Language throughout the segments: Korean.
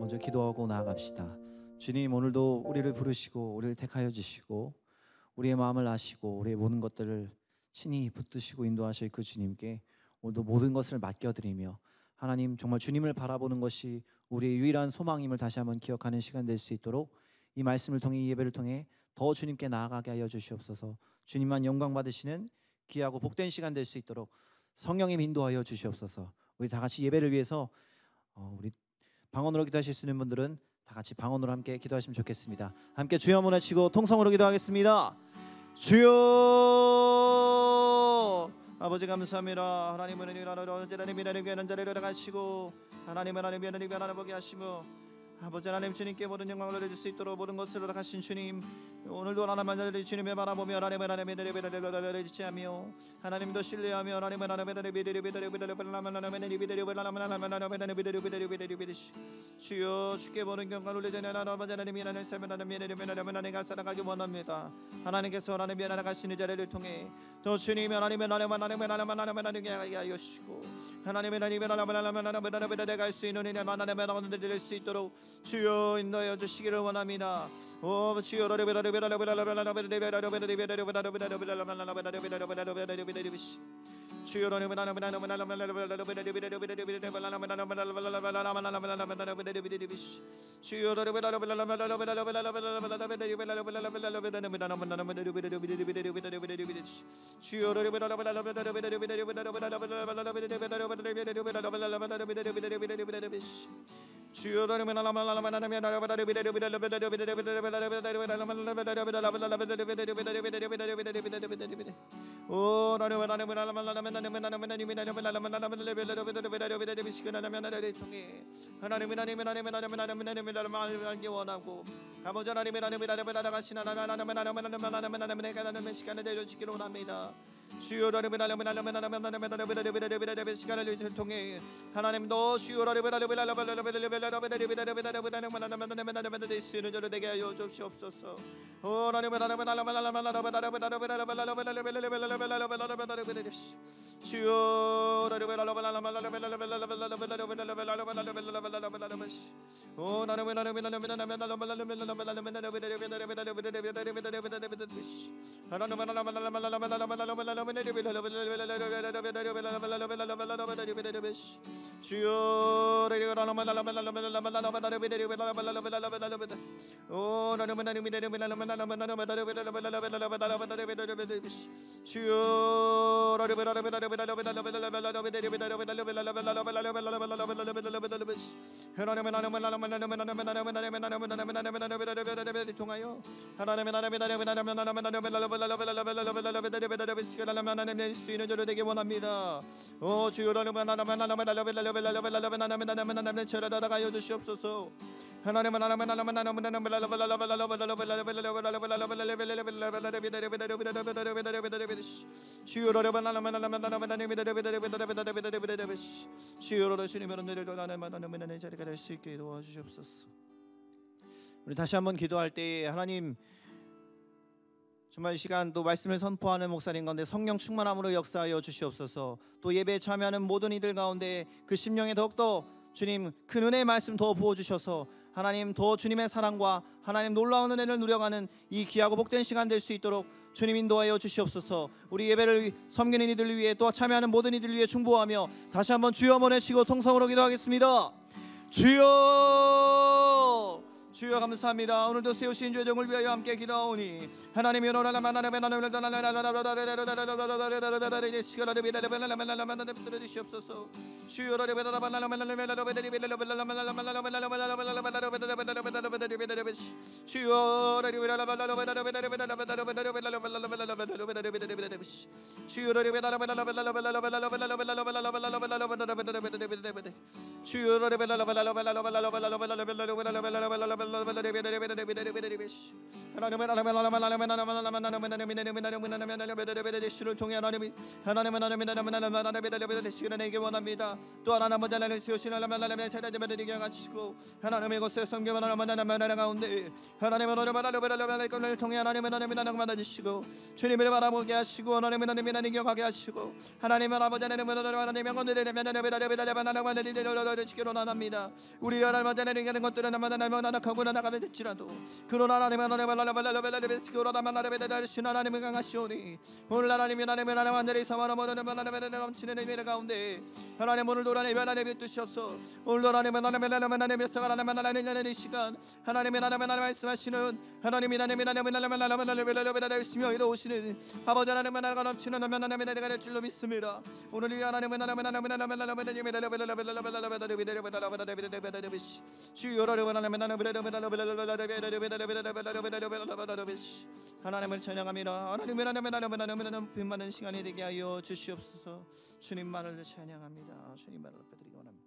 먼저 기도하고 나아갑시다. 주님, 오늘도 우리를 부르시고 우리를 택하여 주시고 우리의 마음을 아시고 우리의 모든 것들을 친히 붙드시고 인도하실 그 주님께 오늘도 모든 것을 맡겨드리며, 하나님 정말 주님을 바라보는 것이 우리의 유일한 소망임을 다시 한번 기억하는 시간 될 수 있도록 이 말씀을 통해, 이 예배를 통해 더 주님께 나아가게 하여 주시옵소서. 주님만 영광 받으시는 귀하고 복된 시간 될 수 있도록 성령님 인도하여 주시옵소서. 우리 다 같이 예배를 위해서 우리 방언으로 기도하실 수 있는 분들은 다 같이 방언으로 함께 기도하시면 좋겠습니다. 함께 주여 한번 외치고 통성으로 기도하겠습니다. 주여, 아버지 감사합니다. 하나님은 하나님 위하는 자리로 나가시고 하나님은 하나님 위하는 보게 하시며, 아버지 하나님 주님께 모든 영광을 올려줄 수 있도록 모든 것을 허락하신 주님, 오늘도 하나님을 주님의 바라보며 하나님을 지체하며 하나님도 신뢰하며 주여, 주께 모든 영광을 올려주는 아버지 하나님, 하나님 삶을 살아가기 원합니다. 하나님께서 하나님 나아가시는 자리를 통해 또 주님이 하나님의 하나님께 하여 주시고 하나님의 하나님의 갈 수 있는 은혜만 하나님의 드릴 수 있도록 주여 인도하여 주시기를 원합니다. 오 주여, 주여 하나님이 원하고 아버지 하나님이 나아가신 하나님의 시간을 내려주기를 원합니다. 주여 시간을 통해 하나님도 주여 쓰는 자로 되게 하여 주시옵소서. 주여 통하여 하나님의 수 있는 자로 되게 원합니다. 오 주여 하나님의 저를 알아가여 주시옵소서. 하나님은 우리 다시 한번 기도할 때, 하나님 정말 이 시간 또 말씀을 선포하는 목사님 가운데 성령 충만함으로 역사하여 주시옵소서. 또 예배에 참여하는 모든 이들 가운데 그 심령에 더욱더 주님 큰 은혜의 말씀 더 부어주셔서 하나님 더 주님의 사랑과 하나님 놀라운 은혜를 누려가는 이 귀하고 복된 시간 될 수 있도록 주님 인도하여 주시옵소서. 우리 예배를 섬기는 이들 위해 또 참여하는 모든 이들 위해 중보하며 다시 한번 주여 보내시고 통성으로 기도하겠습니다. 주여, 주여 감사합니다. 오늘도 세우신 죄정을 위하여 함께 기도하오니 하나님이 주시옵소서. 주여 주를 통해 하나님이 내게 원합니다. 또 하나님의 세우시는 되게 하시고 하나님의 것에 성경을 가운데 하나님을 통해 하나님을 받아주시고 주님을 바라보게 하시고 하나님을 인격하게 하시고 하나님을 아버지 하나님을 지키러 나갑니다. 우리 하나님을 하는 것들은 하고 나가게 될지라도 그러나 하나님을 하나님을 강하시오니 오늘 하나님이 완전히 넘치는 의미 가운데 하나님 오늘도 하나님의 뜻이었어. 오늘도 하나님의 이 시간 하나님의 말씀하시는 하나님이 열심히 오시는 아버지 하나님의 나라가 넘치는 하나님의 나라가 될 줄로 믿습니다. 오늘 이 하나님의 하나님을 찬양합니다. 하나님의 빈받은 시간이 되게 하여 주시옵소서. 주님만을 찬양합니다. 주님만을 높여드리기 원합니다.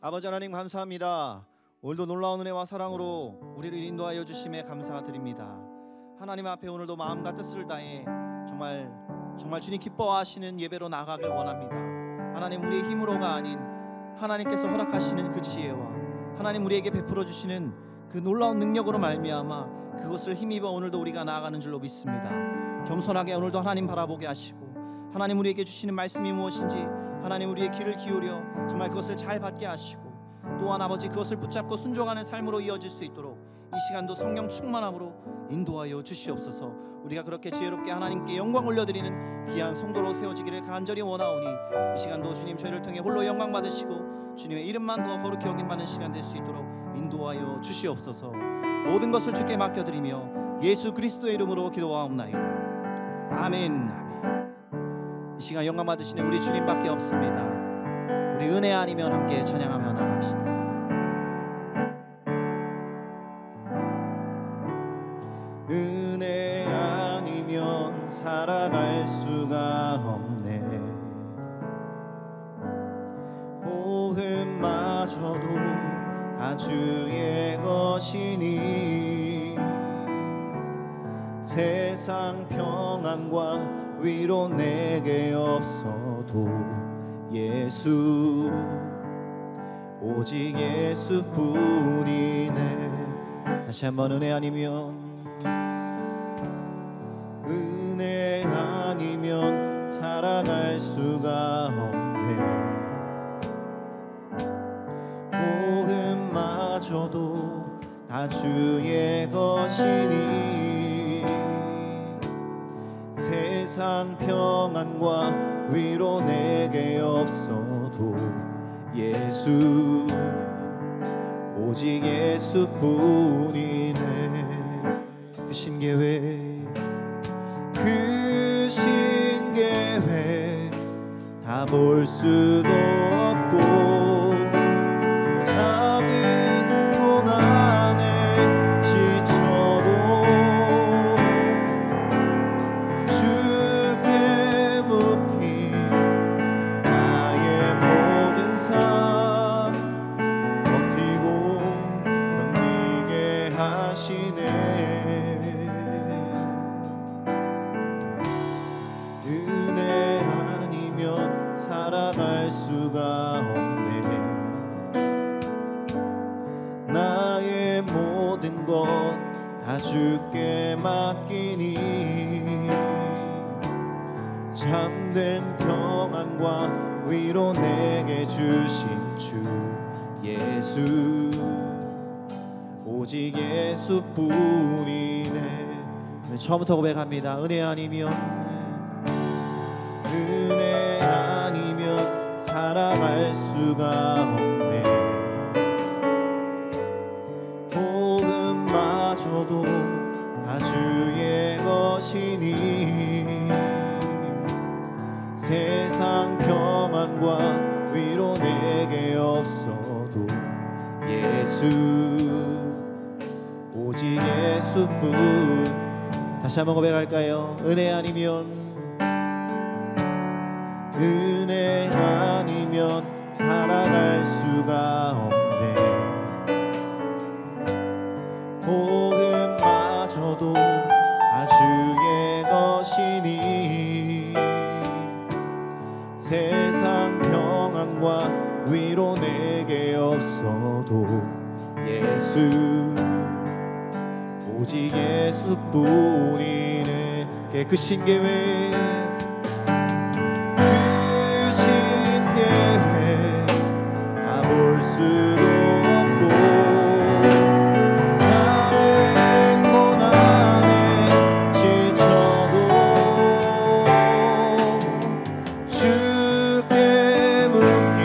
아버지 하나님 감사합니다. 오늘도 놀라운 은혜와 사랑으로 우리를 인도하여 주심에 감사드립니다. 하나님 앞에 오늘도 마음과 뜻을 다해 정말 주님 기뻐하시는 예배로 나아가길 원합니다. 하나님 우리의 힘으로가 아닌 하나님께서 허락하시는 그 지혜와 하나님 우리에게 베풀어 주시는 그 놀라운 능력으로 말미암아 그것을 힘입어 오늘도 우리가 나아가는 줄로 믿습니다. 겸손하게 오늘도 하나님 바라보게 하시고 하나님 우리에게 주시는 말씀이 무엇인지 하나님 우리의 귀를 기울여 정말 그것을 잘 받게 하시고 또한 아버지 그것을 붙잡고 순종하는 삶으로 이어질 수 있도록 이 시간도 성령 충만함으로 인도하여 주시옵소서. 우리가 그렇게 지혜롭게 하나님께 영광 올려드리는 귀한 성도로 세워지기를 간절히 원하오니 이 시간도 주님 저희를 통해 홀로 영광 받으시고 주님의 이름만 더 거룩히 여김받는 시간 될 수 있도록 인도하여 주시옵소서. 모든 것을 주께 맡겨드리며 예수 그리스도의 이름으로 기도하옵나이다. 아멘. 이 시간 영광 받으시는 우리 주님밖에 없습니다. 우리 은혜 아니면 함께 찬양하며 나갑시다. 은혜 아니면 살아갈 수가 없네. 호흡마저도 다 주의 것이니 세상 평안과 위로 내게 없어도 예수 오직 예수뿐이네. 다시 한번 은혜 아니면 살아갈 수가 없네. 호흡마저도 다 주의 것이니 세상 평안과 위로 내게 없어도 예수 오직 예수뿐이네. 그 신계획 다 볼 수도 없고 작은 고난에 지쳐도 주께 묵히 나의 모든 삶 버티고 견디게 하시네. 살아갈 수가 없네. 나의 모든 것 다 주께 맡기니 참된 평안과 위로 내게 주신 주 예수 오직 예수뿐이네. 처음부터 고백합니다. 은혜 아니면 살아갈 수가 없네. 호흡마저도 다 주의 것이니 세상 평안과 위로 내게 없어도 예수 오직 예수뿐. 다시 한번 고백할까요? 은혜 아니면 은혜 아니면 살아갈 수가 없네. 호흡 가져도 다 주의 것이니 세상 평안과 위로 내게 없어도 예수 오직 예수뿐이네. 깨끗신 계획 크신 계획 다 볼 수도 없고 작은 고난에 지쳐도 주께 묶인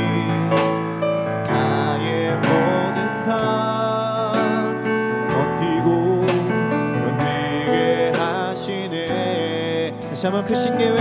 나의 모든 삶 버티고 견디게 하시네. 다시 한번 크신 계획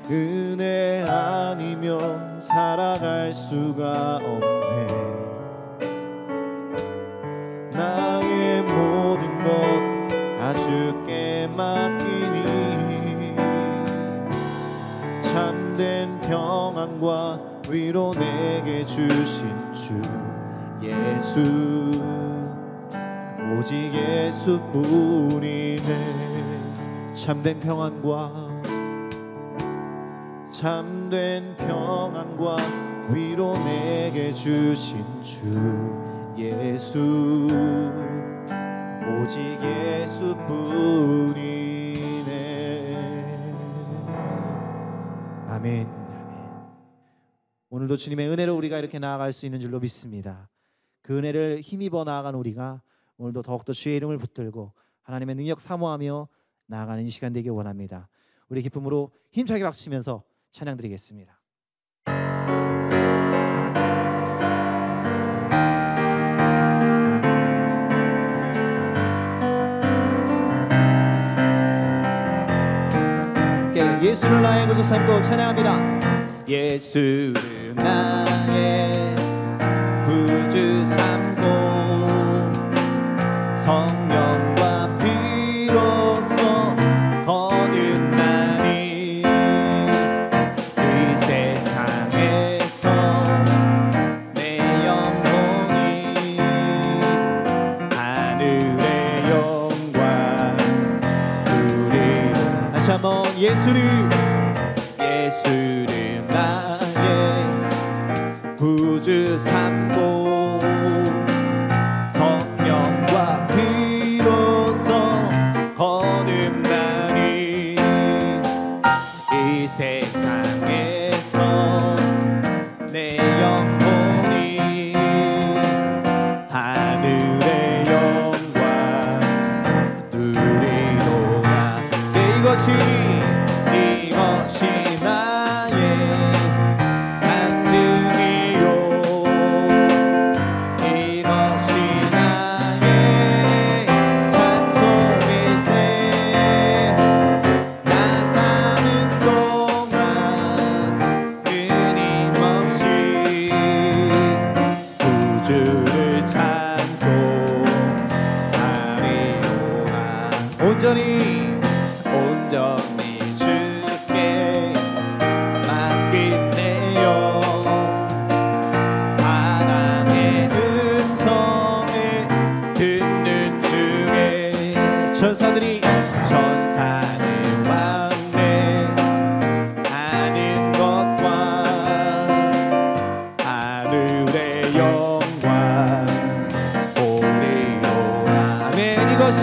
은혜 아니면 살아갈 수가 없네. 나의 모든 것 다 주께 맡기니 참된 평안과 위로 내게 주신 주 예수 오직 예수뿐이네. 참된 평안과 위로 내게 주신 주 예수 오직 예수뿐이네. 아멘. 오늘도 주님의 은혜로 우리가 이렇게 나아갈 수 있는 줄로 믿습니다. 그 은혜를 힘입어 나아간 우리가 오늘도 더욱더 주의 이름을 붙들고 하나님의 능력 사모하며 나아가는 이 시간 되길 원합니다. 우리 기쁨으로 힘차게 박수치면서 찬양드리겠습니다. 예수를 나의 구주 삼고 찬양합니다. 예수를 나의 구주 삼고 성령과 피로써 거듭나니 이 세상에서 내 영혼이 하늘의 영광 누리고. 다시 한번 예수를 나의 구주 삼고 성령과 피로써 거듭나니 이 세상에서 내 영혼이 하늘의 영광 누리노라. 이것이 나의 간증이요 이것이 나의 찬송일세. 나 사는 동안 끊임없이 구주를 찬송하리로라. 온전히 주께 맡기네요. 사랑의 음성을 듣는 중에 천사들 왕래하는 것과 하늘의 영광 보리로라. 아멘. 이것이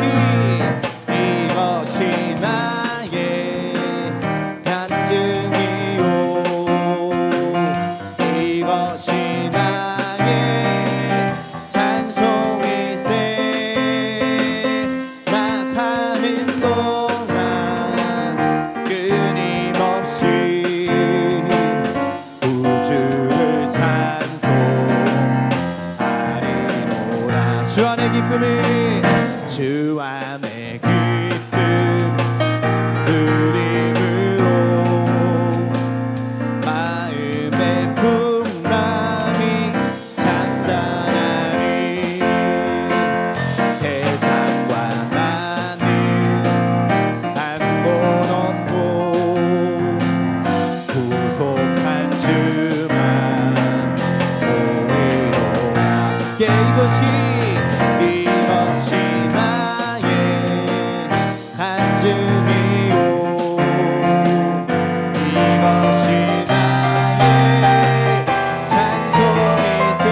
주 안의 기쁨이 주 안의 기쁨 누림으로 마음의 풍랑이 잔잔하니 세상과 나는 한곳 없고 구속한 주만 보이로 함께 이것이 나의 간증이요 이것이 나의 찬송일세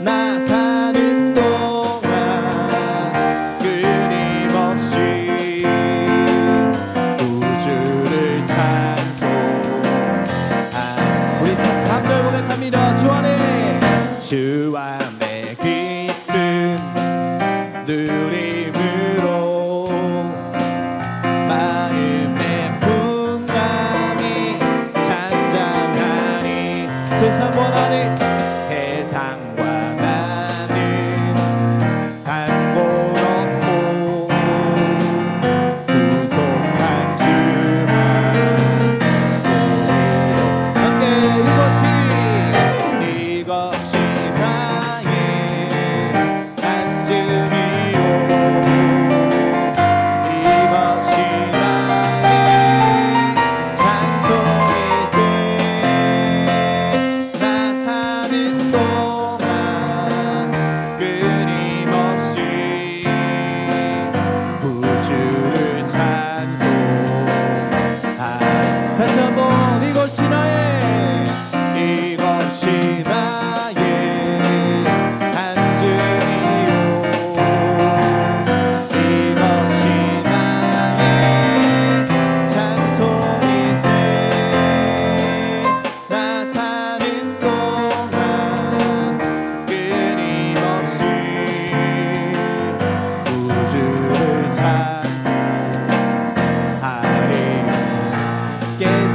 나 사는 동안 끊임없이 우주를 찬송한 우리 3절 고백합니다. 주 안에 기쁨 누림으로 마음의 풍랑이 잔잔하니 세상과 나는 한곳 없고 구속한 주만 함께 이것이 나의 간증이요 이것이 나의 찬송일세 나 사는 동안 끊임없이 우주를 찬송한 다시 한번 이것이 나의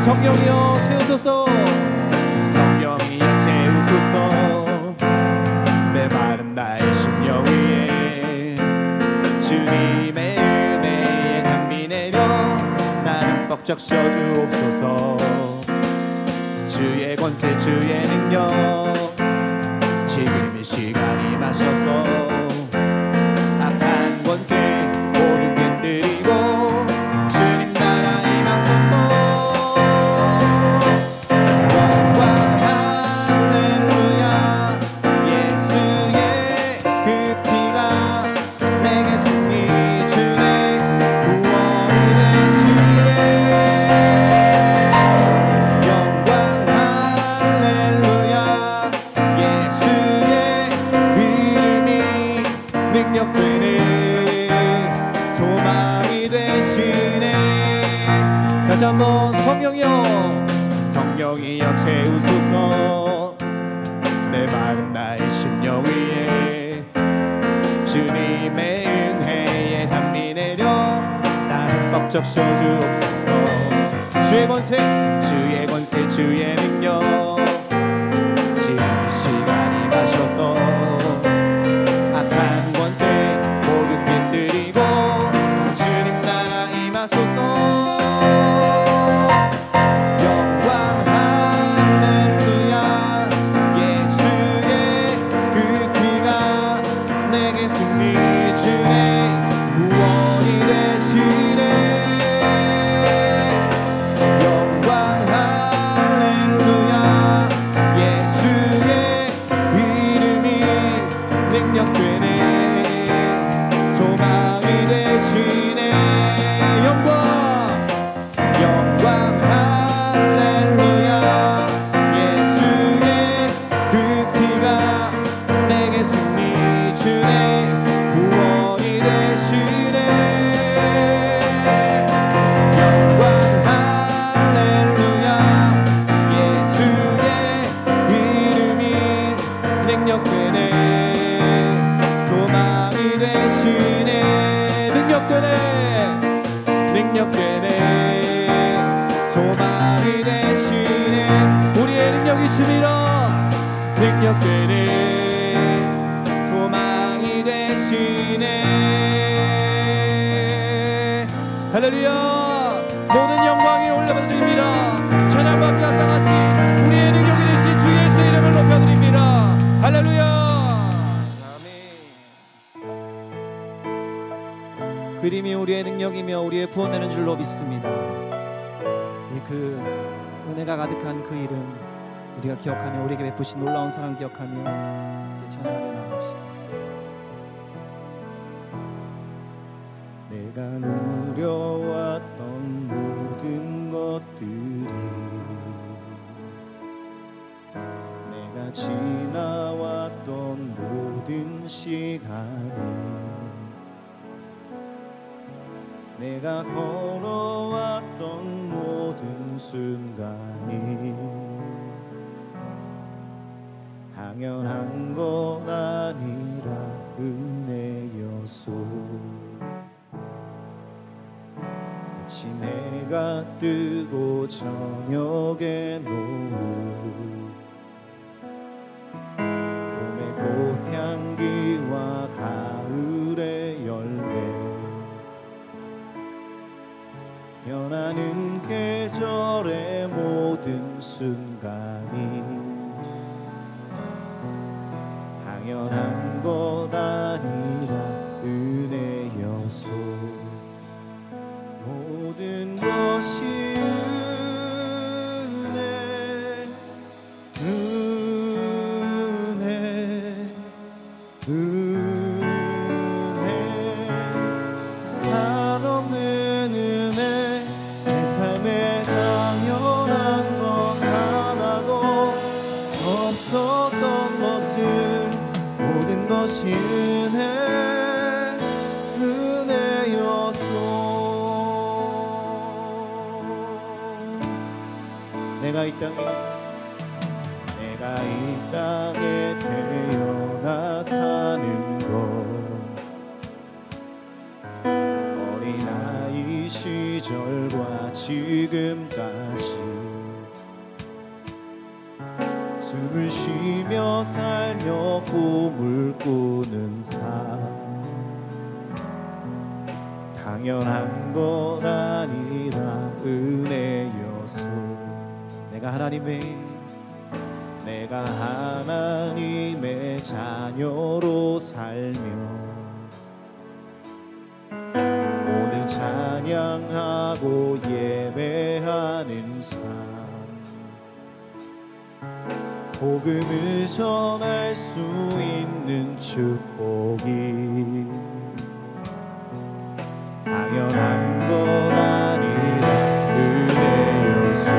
성령이여 채우소서 성령이여 채우소서 메마른 나의 심령 위에 주님의 은혜에 담비 내려 나는 뻑적 셔주옵소서 주의 권세 주의 능력 지금 이 시간이 마셔서 악한 권세 모두 깨뜨리고 주님 나라 임하소서 다시 한번 성령이여 채우소서 메마른 나의 심령 위에 주님의 은혜에 담비 내려 나는 뻑적 셔주옵소서 주의 권세 주의 능력 지금 이 시간이 마셔서 악한 권세 모두 깨뜨리고 주님 나라 임하소서 소망이 되시네 우리의 능력이심이라 능력되네 할렐루야. 모든 영광이 올려드립니다. 찬양받게 합당하신 우리의 능력이 되신 주 예수의 이름을 높여드립니다. 할렐루야. 아멘. 그림이 우리의 능력이며 우리의 구원되는 줄로 믿습니다. 그 은혜가 가득한 그 이름 우리가 기억하며 우리에게 베푸신 놀라운 사랑 기억하며 찬양하며 나갑시다. 내가 누려왔던 모든 것들이 내가 지나왔던 모든 시간이 내가 걸어왔던 모든 순간이 당연한 것 아니라 은혜였소. 마치 해가 뜨고 저녁의 노을 봄의 꽃향기와 가을의 열매 변하는 계절의 모든 순간이 당연한 것 아니라 은혜였소. 모든 것이 은혜 한없는 은혜 내 삶에 당연한 건 하나도 없었던 것을 모든 것이 은혜였소. 내가 이 땅에 태어나 사는 것 어린아이 시절과 지금까지 숨을 쉬며 살며 꿈을 꾸는 삶 당연한 것 아니라 은혜였소. 내가 하나님의 자녀로 살며 오늘 찬양하고 예배하는 삶 복음을 전할 수 있는 축복이 당연한 것 아니라 은혜였소.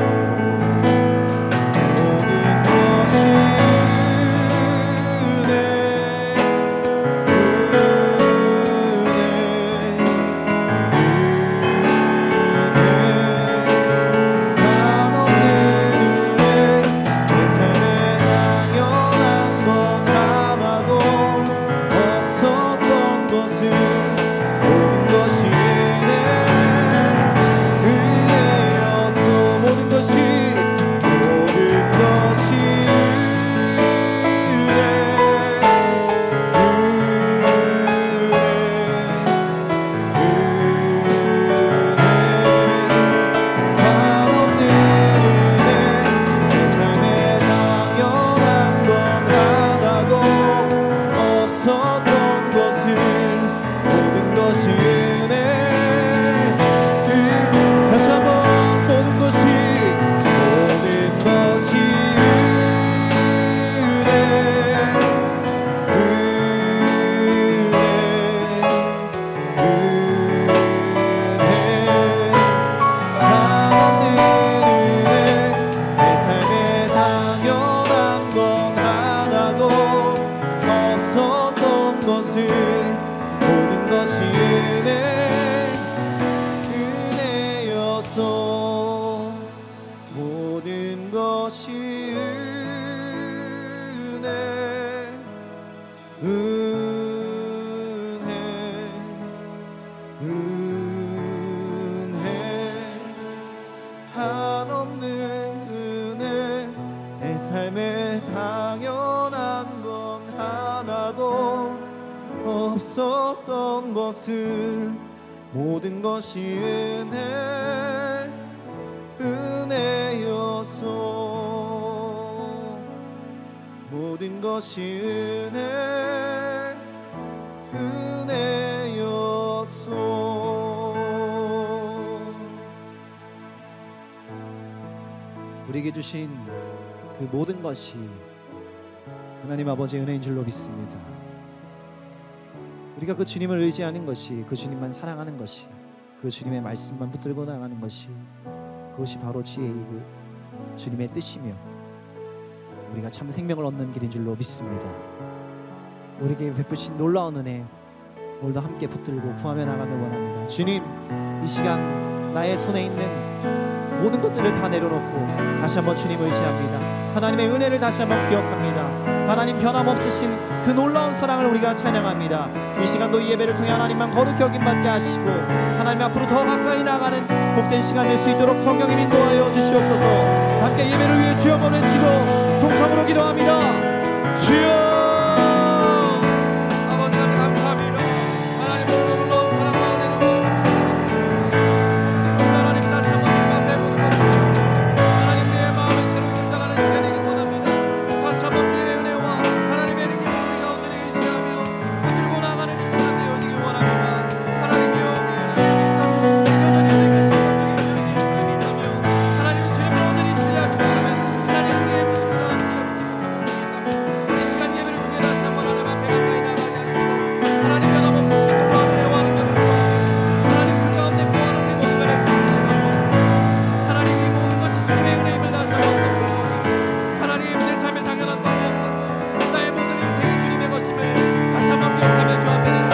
한없는 은혜 내 삶에 당연한 건 하나도 없었던 것을 모든 것이 은혜여서 모든 것이 은혜여서 우리에게 주신 그 모든 것이 하나님 아버지의 은혜인 줄로 믿습니다. 우리가 그 주님을 의지하는 것이, 그 주님만 사랑하는 것이, 그 주님의 말씀만 붙들고 나가는 것이, 그것이 바로 지혜이고 주님의 뜻이며 우리가 참 생명을 얻는 길인 줄로 믿습니다. 우리에게 베푸신 놀라운 은혜 오늘도 함께 붙들고 구하며 나가길 원합니다. 주님, 이 시간 나의 손에 있는 모든 것들을 다 내려놓고 다시 한번 주님 의지합니다. 하나님의 은혜를 다시 한번 기억합니다. 하나님 변함없으신 그 놀라운 사랑을 우리가 찬양합니다. 이 시간도 이 예배를 통해 하나님만 거룩히 여김받게 하시고 하나님 앞으로 더 가까이 나가는 복된 시간 될 수 있도록 성령님 인도하여 주시옵소서. 함께 예배를 위해 주여 보내시고 동성으로 기도합니다. 주여, 아버지 하나님 감사합니다. 하나님 오늘 놀라운 사랑과 은혜로 하나님 다시 한번 주님 앞에 모든 것을 하나님 우리의 마음을 새롭게 깨달아가는 시간이 되길 원합니다. 다시 한번 주님의 은혜와 하나님의 능력을 우리 가운데 의지하며 붙들고 나가는 이 시간 되어지길 원합니다. 하나님이여, 여전히 우리 계신 감정이 주님이 있다며 하나님이 주님을 온전히 신뢰하지 못하면 하나님 우리의 모습을 하나님 이 시간 예배를 통해 다시 한번 하나님 앞에 가까이 나가게 하시고 하나님 변함없으신 놀라운 은혜와 능력을 하나님 그 가운데 구하는 우리 모두가 될 수 있도록 하나님 이 모든 것이 주님의 은혜임을 다시 한번 하나님 내 삶의 당연한 것이 나의 모든 인생이 주님의 것임을 다시 한번 기억하며 주 앞에 드리고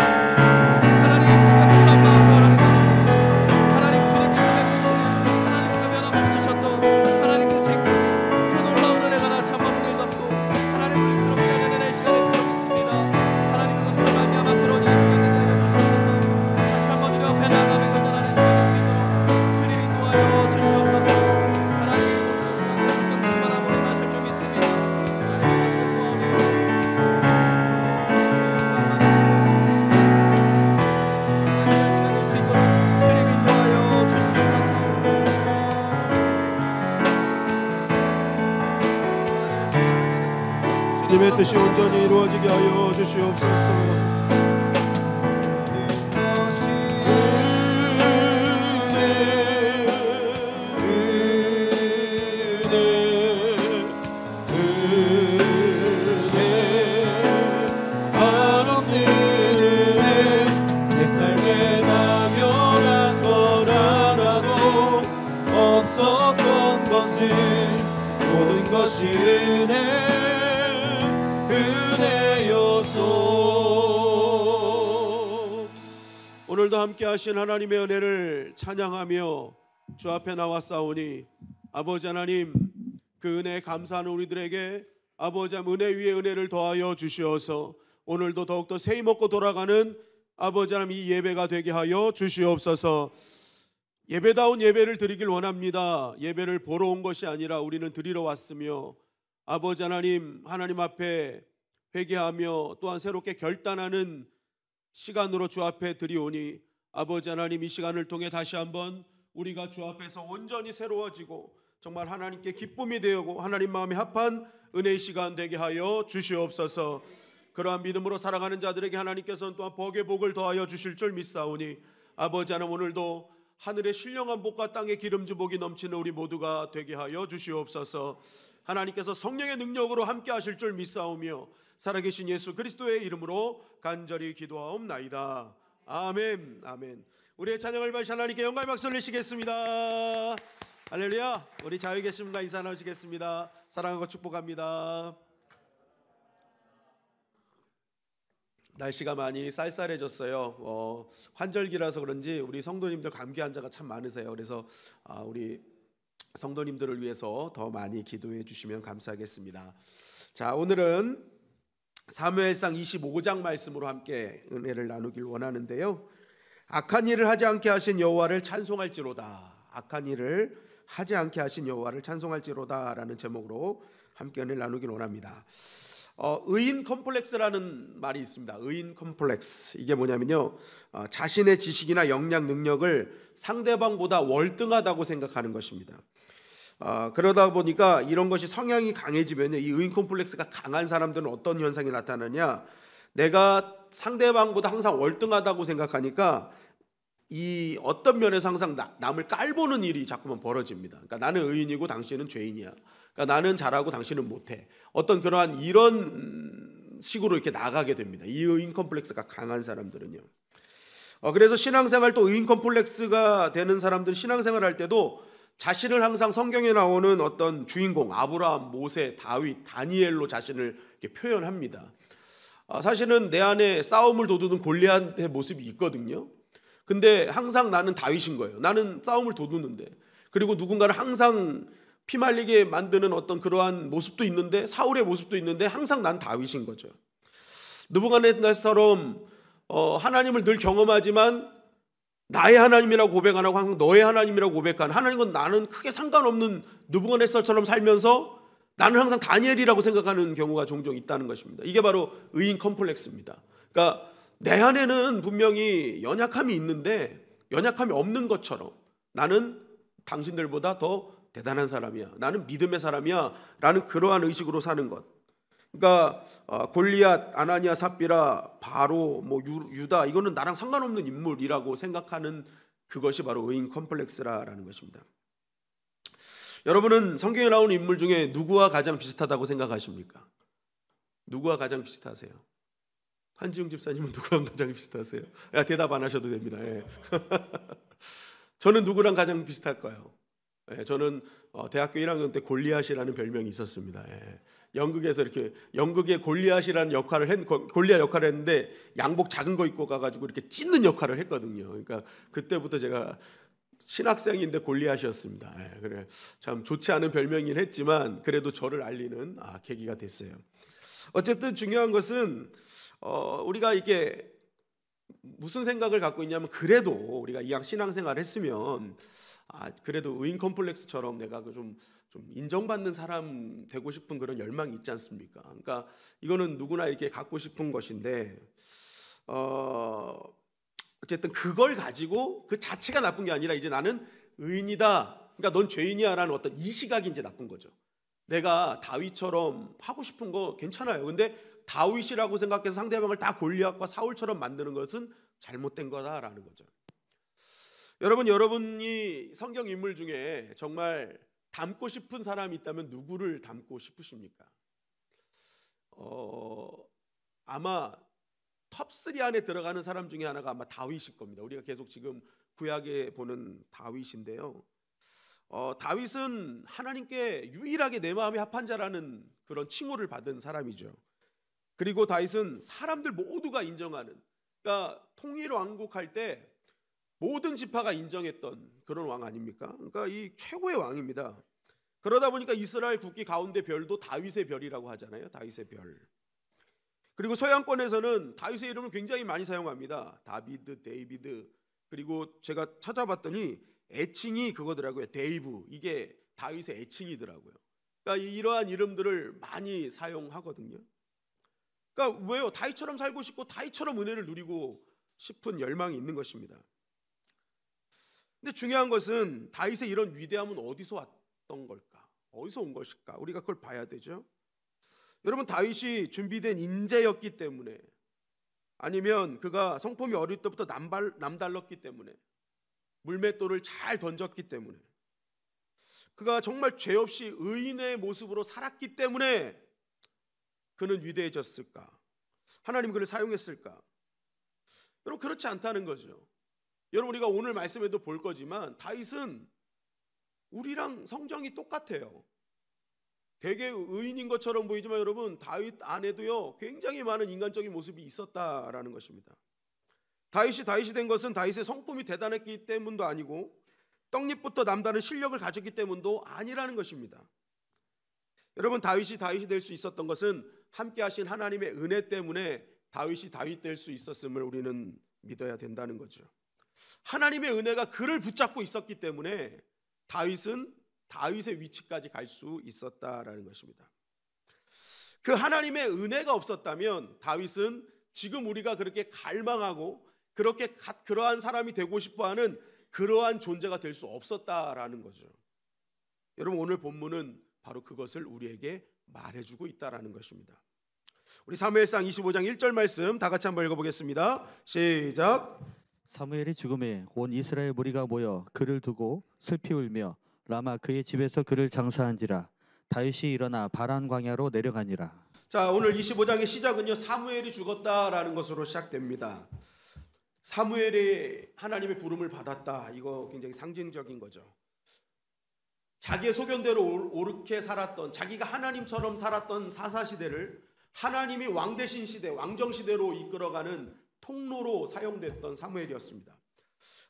하나님 우리가 불안 마음으로 하나님 주님께서 베푸시는 하나님 그 변함없으셨던 하나님 그 생명 그 놀라운 은혜가 다시 한번 우리를 덮고 하나님 우리 그렇게 하는 내 시간에 들어있습니다. 하나님 그것으로 말미암아 새로워지는 시간 되게 하여 주시옵소서. 다시 한번 우리 앞에 나아가며 견뎌나는 시간 될 수 있도록 주님 인도하여 주시옵소서. 하나님 모든 충만한 물을 마실 줄 믿습니다. 하나님 앞에 구하오니 시간 될 수 있도록 주님 인도하여 주시옵소서. 주님의 뜻이 온전히 이루어지게 하여 주시옵소서. 내 삶에 당연한 건 하나도 없었던 것은 모든 것이 은혜여서 오늘도 함께 하신 하나님의 은혜를 찬양하며 주 앞에 나왔사오니 아버지 하나님, 그 은혜에 감사하는 우리들에게 아버지 하나님 은혜 위에 은혜를 더하여 주시어서 오늘도 더욱더 세임 먹고 돌아가는 아버지 하나님 이 예배가 되게 하여 주시옵소서. 예배다운 예배를 드리길 원합니다. 예배를 보러 온 것이 아니라 우리는 드리러 왔으며 아버지 하나님, 하나님 앞에 회개하며 또한 새롭게 결단하는 시간으로 주 앞에 드리오니 아버지 하나님, 이 시간을 통해 다시 한번 우리가 주 앞에서 온전히 새로워지고 정말 하나님께 기쁨이 되고 하나님 마음에 합한 은혜의 시간 되게 하여 주시옵소서. 그러한 믿음으로 살아가는 자들에게 하나님께서는 또한 복의 복을 더하여 주실 줄 믿사오니 아버지 하나님, 오늘도 하늘의 신령한 복과 땅의 기름진 복이 넘치는 우리 모두가 되게 하여 주시옵소서. 하나님께서 성령의 능력으로 함께 하실 줄 믿사오며 살아계신 예수 그리스도의 이름으로 간절히 기도하옵나이다. 아멘. 아멘. 우리의 찬양을 받으신 하나님께 영광의 박수를 내시겠습니다. 할렐루야. 우리 자유 계신 분과 인사 나누시겠습니다. 사랑하고 축복합니다. 날씨가 많이 쌀쌀해졌어요. 환절기라서 그런지 우리 성도님들 감기 환자가 참 많으세요. 그래서 우리 성도님들을 위해서 더 많이 기도해 주시면 감사하겠습니다. 자, 오늘은 사무엘상 25장 말씀으로 함께 은혜를 나누길 원하는데요. 악한 일을 하지 않게 하신 여호와를 찬송할지로다. 악한 일을 하지 않게 하신 여호와를 찬송할지로다 라는 제목으로 함께 은혜를 나누길 원합니다. 의인 컴플렉스라는 말이 있습니다. 의인 컴플렉스. 이게 뭐냐면요, 자신의 지식이나 역량, 능력을 상대방보다 월등하다고 생각하는 것입니다. 그러다 보니까 이런 것이 성향이 강해지면 이 의인 컴플렉스가 강한 사람들은 어떤 현상이 나타나냐, 내가 상대방보다 항상 월등하다고 생각하니까 이 어떤 면에서 항상 남을 깔보는 일이 자꾸만 벌어집니다. 그러니까 나는 의인이고 당신은 죄인이야. 그러니까 나는 잘하고 당신은 못해. 어떤 그러한 이런 식으로 이렇게 나가게 됩니다. 이 의인 컴플렉스가 강한 사람들은요. 그래서 신앙생활, 또 의인 컴플렉스가 되는 사람들은 신앙생활 할 때도 자신을 항상 성경에 나오는 어떤 주인공, 아브라함, 모세, 다윗, 다니엘로 자신을 이렇게 표현합니다. 사실은 내 안에 싸움을 도두는 골리앗의 모습이 있거든요. 근데 항상 나는 다윗인 거예요. 나는 싸움을 도두는데, 그리고 누군가를 항상 피말리게 만드는 어떤 그러한 모습도 있는데, 사울의 모습도 있는데 항상 난 다윗인 거죠. 느부갓네살처럼 하나님을 늘 경험하지만 나의 하나님이라고 고백 안 하고 항상 너의 하나님이라고 고백한, 하나님은 나는 크게 상관없는 느부갓네살처럼 살면서 나는 항상 다니엘이라고 생각하는 경우가 종종 있다는 것입니다. 이게 바로 의인 컴플렉스입니다. 그러니까 내 안에는 분명히 연약함이 있는데 연약함이 없는 것처럼 나는 당신들보다 더 대단한 사람이야, 나는 믿음의 사람이야 라는 그러한 의식으로 사는 것. 그러니까 골리앗, 아나니아, 삽비라, 바로 유다, 이거는 나랑 상관없는 인물이라고 생각하는 그것이 바로 의인 컴플렉스라는 것입니다. 여러분은 성경에 나오는 인물 중에 누구와 가장 비슷하다고 생각하십니까? 누구와 가장 비슷하세요? 한지웅 집사님은 누구랑 가장 비슷하세요? 대답 안 하셔도 됩니다. 예. 저는 누구랑 가장 비슷할까요? 예, 저는 대학교 1학년 때 골리앗이라는 별명이 있었습니다. 예. 연극에서 이렇게 연극의 골리앗이라는 골리앗 역할을 했는데 양복 작은 거 입고 가가지고 이렇게 찢는 역할을 했거든요. 그러니까 그때부터 제가 신학생인데 골리앗이었습니다. 예, 그래 참 좋지 않은 별명이긴 했지만 그래도 저를 알리는 계기가 됐어요. 어쨌든 중요한 것은 우리가 이게 무슨 생각을 갖고 있냐면, 그래도 우리가 이왕 신앙생활을 했으면 그래도 의인 컴플렉스처럼 내가 좀 인정받는 사람 되고 싶은 그런 열망이 있지 않습니까? 그러니까 이거는 누구나 이렇게 갖고 싶은 것인데 어쨌든 그걸 가지고 그 자체가 나쁜 게 아니라 이제 나는 의인이다, 그러니까 넌 죄인이야라는 어떤 이 시각이 이제 나쁜 거죠. 내가 다윗처럼 하고 싶은 거 괜찮아요. 근데 다윗이라고 생각해서 상대방을 다 골리앗과 사울처럼 만드는 것은 잘못된 거다라는 거죠. 여러분이 성경 인물 중에 정말 닮고 싶은 사람이 있다면 누구를 닮고 싶으십니까? 아마 톱3 안에 들어가는 사람 중에 하나가 아마 다윗일 겁니다. 우리가 계속 지금 구약에 보는 다윗인데요. 다윗은 하나님께 유일하게 내 마음에 합한 자라는 그런 칭호를 받은 사람이죠. 그리고 다윗은 사람들 모두가 인정하는, 그러니까 통일 왕국할 때 모든 지파가 인정했던 그런 왕 아닙니까? 그러니까 이 최고의 왕입니다. 그러다 보니까 이스라엘 국기 가운데 별도 다윗의 별이라고 하잖아요. 다윗의 별. 그리고 서양권에서는 다윗의 이름을 굉장히 많이 사용합니다. 다비드, 데이비드. 그리고 제가 찾아봤더니 애칭이 그거더라고요. 데이브. 이게 다윗의 애칭이더라고요. 그러니까 이러한 이름들을 많이 사용하거든요. 그러니까 왜요? 다윗처럼 살고 싶고 다윗처럼 은혜를 누리고 싶은 열망이 있는 것입니다. 근데 중요한 것은 다윗의 이런 위대함은 어디서 왔던 걸까? 어디서 온 것일까? 우리가 그걸 봐야 되죠. 여러분, 다윗이 준비된 인재였기 때문에, 아니면 그가 성품이 어릴 때부터 남달랐기 때문에, 물맷돌을 잘 던졌기 때문에, 그가 정말 죄 없이 의인의 모습으로 살았기 때문에 그는 위대해졌을까? 하나님 그를 사용했을까? 여러분, 그렇지 않다는 거죠. 여러분, 우리가 오늘 말씀에도 볼 거지만 다윗은 우리랑 성정이 똑같아요. 되게 의인인 것처럼 보이지만 여러분, 다윗 안에도요 굉장히 많은 인간적인 모습이 있었다라는 것입니다. 다윗이 된 것은 다윗의 성품이 대단했기 때문도 아니고 떡잎부터 남다른 실력을 가졌기 때문도 아니라는 것입니다. 여러분, 다윗이 될 수 있었던 것은 함께 하신 하나님의 은혜 때문에 다윗이 다윗 될 수 있었음을 우리는 믿어야 된다는 거죠. 하나님의 은혜가 그를 붙잡고 있었기 때문에 다윗은 다윗의 위치까지 갈 수 있었다라는 것입니다. 그 하나님의 은혜가 없었다면 다윗은 지금 우리가 그렇게 갈망하고 그렇게 그러한 사람이 되고 싶어하는 그러한 존재가 될 수 없었다라는 거죠. 여러분, 오늘 본문은 바로 그것을 우리에게 말해주고 있다라는 것입니다. 우리 사무엘상 25장 1절 말씀 다 같이 한번 읽어보겠습니다. 시작. 사무엘이 죽음에 온 이스라엘 무리가 모여 그를 두고 슬피 울며 라마 그의 집에서 그를 장사한지라. 다윗이 일어나 바란 광야로 내려가니라. 자, 오늘 25장의 시작은요, 사무엘이 죽었다라는 것으로 시작됩니다. 사무엘이 하나님의 부름을 받았다. 이거 굉장히 상징적인 거죠. 자기의 소견대로 옳게 살았던, 자기가 하나님처럼 살았던 사사시대를 하나님이 왕대신 시대, 왕정시대로 이끌어가는 통로로 사용됐던 사무엘이었습니다.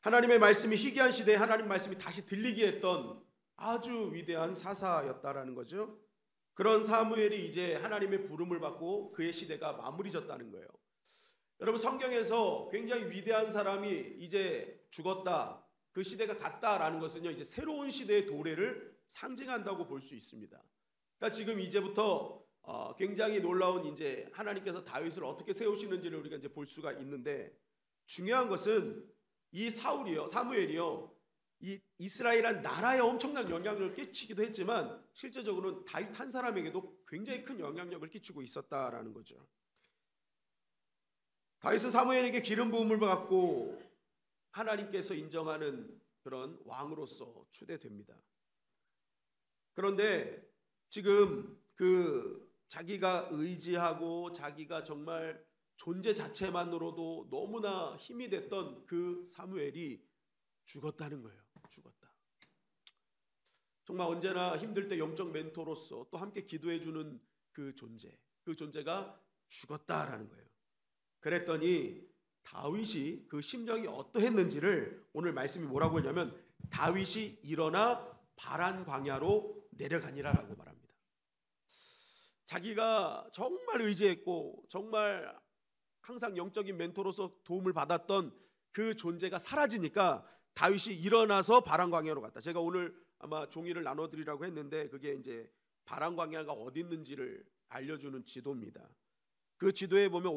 하나님의 말씀이 희귀한 시대에 하나님 말씀이 다시 들리게 했던 아주 위대한 사사였다라는 거죠. 그런 사무엘이 이제 하나님의 부름을 받고 그의 시대가 마무리졌다는 거예요. 여러분, 성경에서 굉장히 위대한 사람이 이제 죽었다, 그 시대가 갔다라는 것은요, 이제 새로운 시대의 도래를 상징한다고 볼 수 있습니다. 그러니까 지금 이제부터 굉장히 놀라운 이제 하나님께서 다윗을 어떻게 세우시는지를 우리가 이제 볼 수가 있는데, 중요한 것은 이 사무엘이요, 이 이스라엘이란 나라에 엄청난 영향력을 끼치기도 했지만 실제적으로는 다윗 한 사람에게도 굉장히 큰 영향력을 끼치고 있었다라는 거죠. 다윗은 사무엘에게 기름 부음을 받고 하나님께서 인정하는 그런 왕으로서 추대됩니다. 그런데 지금 그 자기가 의지하고 자기가 정말 존재 자체만으로도 너무나 힘이 됐던 그 사무엘이 죽었다는 거예요. 죽었다. 정말 언제나 힘들 때 영적 멘토로서 또 함께 기도해주는 그 존재가 죽었다라는 거예요. 그랬더니 다윗이 그 심정이 어떠했는지를 오늘 말씀이 뭐라고 했냐면, 다윗이 일어나 바란 광야로 내려가니라라고 말합니다. 자기가 정말 의지했고 정말 항상 영적인 멘토로서 도움을 받았던 그 존재가 사라지니까 다윗이 일어나서 바란 광야로 갔다. 제가 오늘 아마 종이를 나눠드리라고 했는데 그게 이제 바란 광야가 어디 있는지를 알려주는 지도입니다. 그 지도에 보면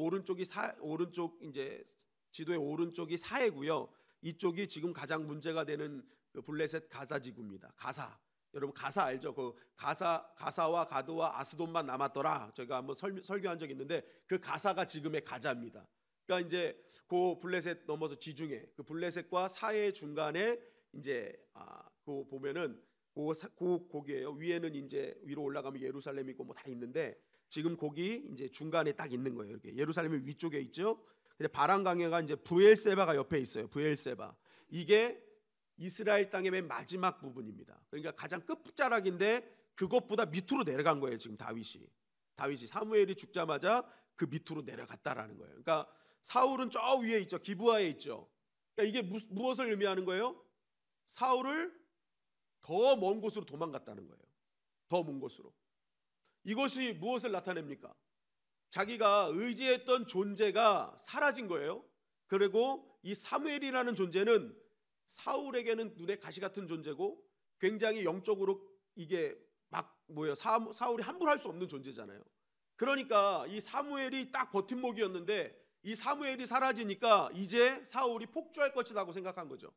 지도의 오른쪽이 사해고요. 이쪽이 지금 가장 문제가 되는 그 블레셋 가사 지구입니다. 가사. 여러분 가사 알죠? 그 가사와 가드와 아스돈만 남았더라. 제가 한번 설교한 적이 있는데 그 가사가 지금의 가자입니다. 그러니까 이제 그 블레셋 넘어서 지중해, 그 블레셋과 사해 중간에 이제 그 보면은 거기에요. 위에는 이제 위로 올라가면 예루살렘이 있고 뭐 다 있는데 지금 거기 이제 중간에 딱 있는 거예요. 이렇게 예루살렘의 위쪽에 있죠. 근데 바란 광야가 이제 브엘세바가 옆에 있어요. 브엘세바. 이게 이스라엘 땅의 맨 마지막 부분입니다. 그러니까 가장 끝자락인데 그것보다 밑으로 내려간 거예요. 지금 다윗이 사무엘이 죽자마자 그 밑으로 내려갔다라는 거예요. 그러니까 사울은 저 위에 있죠. 기브아에 있죠. 그러니까 이게 무엇을 의미하는 거예요? 사울을 더 먼 곳으로 도망갔다는 거예요. 더 먼 곳으로. 이것이 무엇을 나타냅니까? 자기가 의지했던 존재가 사라진 거예요. 그리고 이 사무엘이라는 존재는 사울에게는 눈에 가시 같은 존재고 굉장히 영적으로 이게 사울이 함부로 할 수 없는 존재잖아요. 그러니까 이 사무엘이 딱 버팀목이었는데 이 사무엘이 사라지니까 이제 사울이 폭주할 것이라고 생각한 거죠.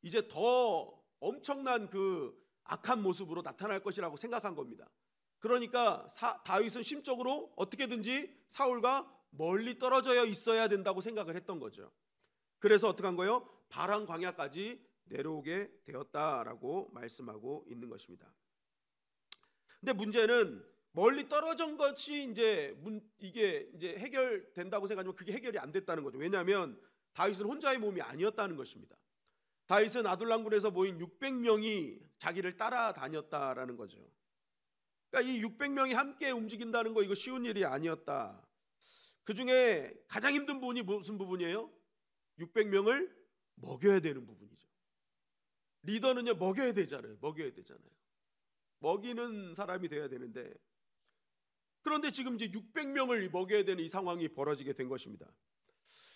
이제 더 엄청난 그 악한 모습으로 나타날 것이라고 생각한 겁니다. 그러니까 다윗은 심적으로 어떻게든지 사울과 멀리 떨어져 있어야 된다고 생각을 했던 거죠. 그래서 어떻게 한 거예요? 바란 광야까지 내려오게 되었다라고 말씀하고 있는 것입니다. 근데 문제는 멀리 떨어진 것이 이게 이제 해결된다고 생각하지만 그게 해결이 안 됐다는 거죠. 왜냐하면 다윗은 혼자의 몸이 아니었다는 것입니다. 다윗은 아둘람군에서 모인 600명이 자기를 따라다녔다라는 거죠. 그러니까 이 600명이 함께 움직인다는 거 이거 쉬운 일이 아니었다. 그 중에 가장 힘든 부분이 무슨 부분이에요? 600명을 먹여야 되는 부분이죠. 리더는요 먹여야 되잖아요. 먹이는 사람이 돼야 되는데 그런데 지금 이제 600명을 먹여야 되는 이 상황이 벌어지게 된 것입니다.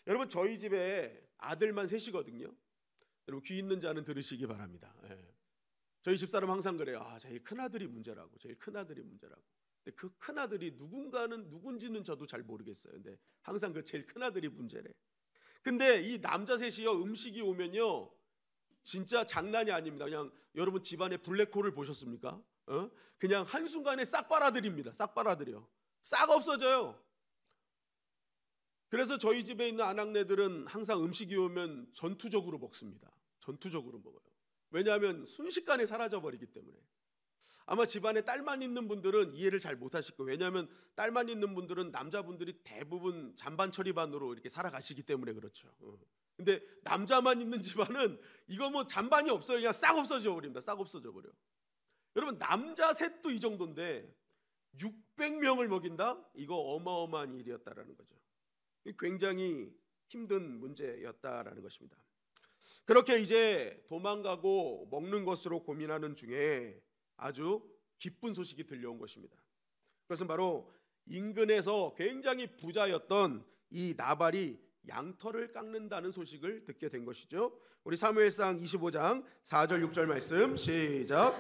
여러분 저희 집에 아들만 셋이거든요. 여러분 귀 있는 자는 들으시기 바랍니다. 저희 집사람 항상 그래요. 제일 큰아들이 문제라고. 근데 그 큰 아들이 누군가는 누군지는 저도 잘 모르겠어요. 근데 항상 그 제일 큰 아들이 문제래. 근데 이 남자 셋이요, 음식이 오면요 진짜 장난이 아닙니다. 그냥 여러분 집안에 블랙홀을 보셨습니까? 그냥 한순간에 싹 빨아들입니다. 싹 빨아들여. 싹 없어져요. 그래서 저희 집에 있는 아낙네들은 항상 음식이 오면 전투적으로 먹습니다. 전투적으로 먹어요. 왜냐하면 순식간에 사라져 버리기 때문에. 아마 집안에 딸만 있는 분들은 이해를 잘 못하실 거예요. 왜냐하면 딸만 있는 분들은 남자분들이 대부분 잔반 처리반으로 이렇게 살아가시기 때문에 그렇죠. 근데 남자만 있는 집안은 이거 뭐 잔반이 없어요. 그냥 싹 없어져 버립니다. 싹 없어져 버려. 여러분 남자 셋도 이 정도인데 600명을 먹인다? 이거 어마어마한 일이었다라는 거죠. 굉장히 힘든 문제였다라는 것입니다. 그렇게 이제 도망가고 먹는 것으로 고민하는 중에 아주 기쁜 소식이 들려온 것입니다. 그것은 바로 인근에서 굉장히 부자였던 이 나발이 양털을 깎는다는 소식을 듣게 된 것이죠. 우리 사무엘상 25장 4절 6절 말씀 시작.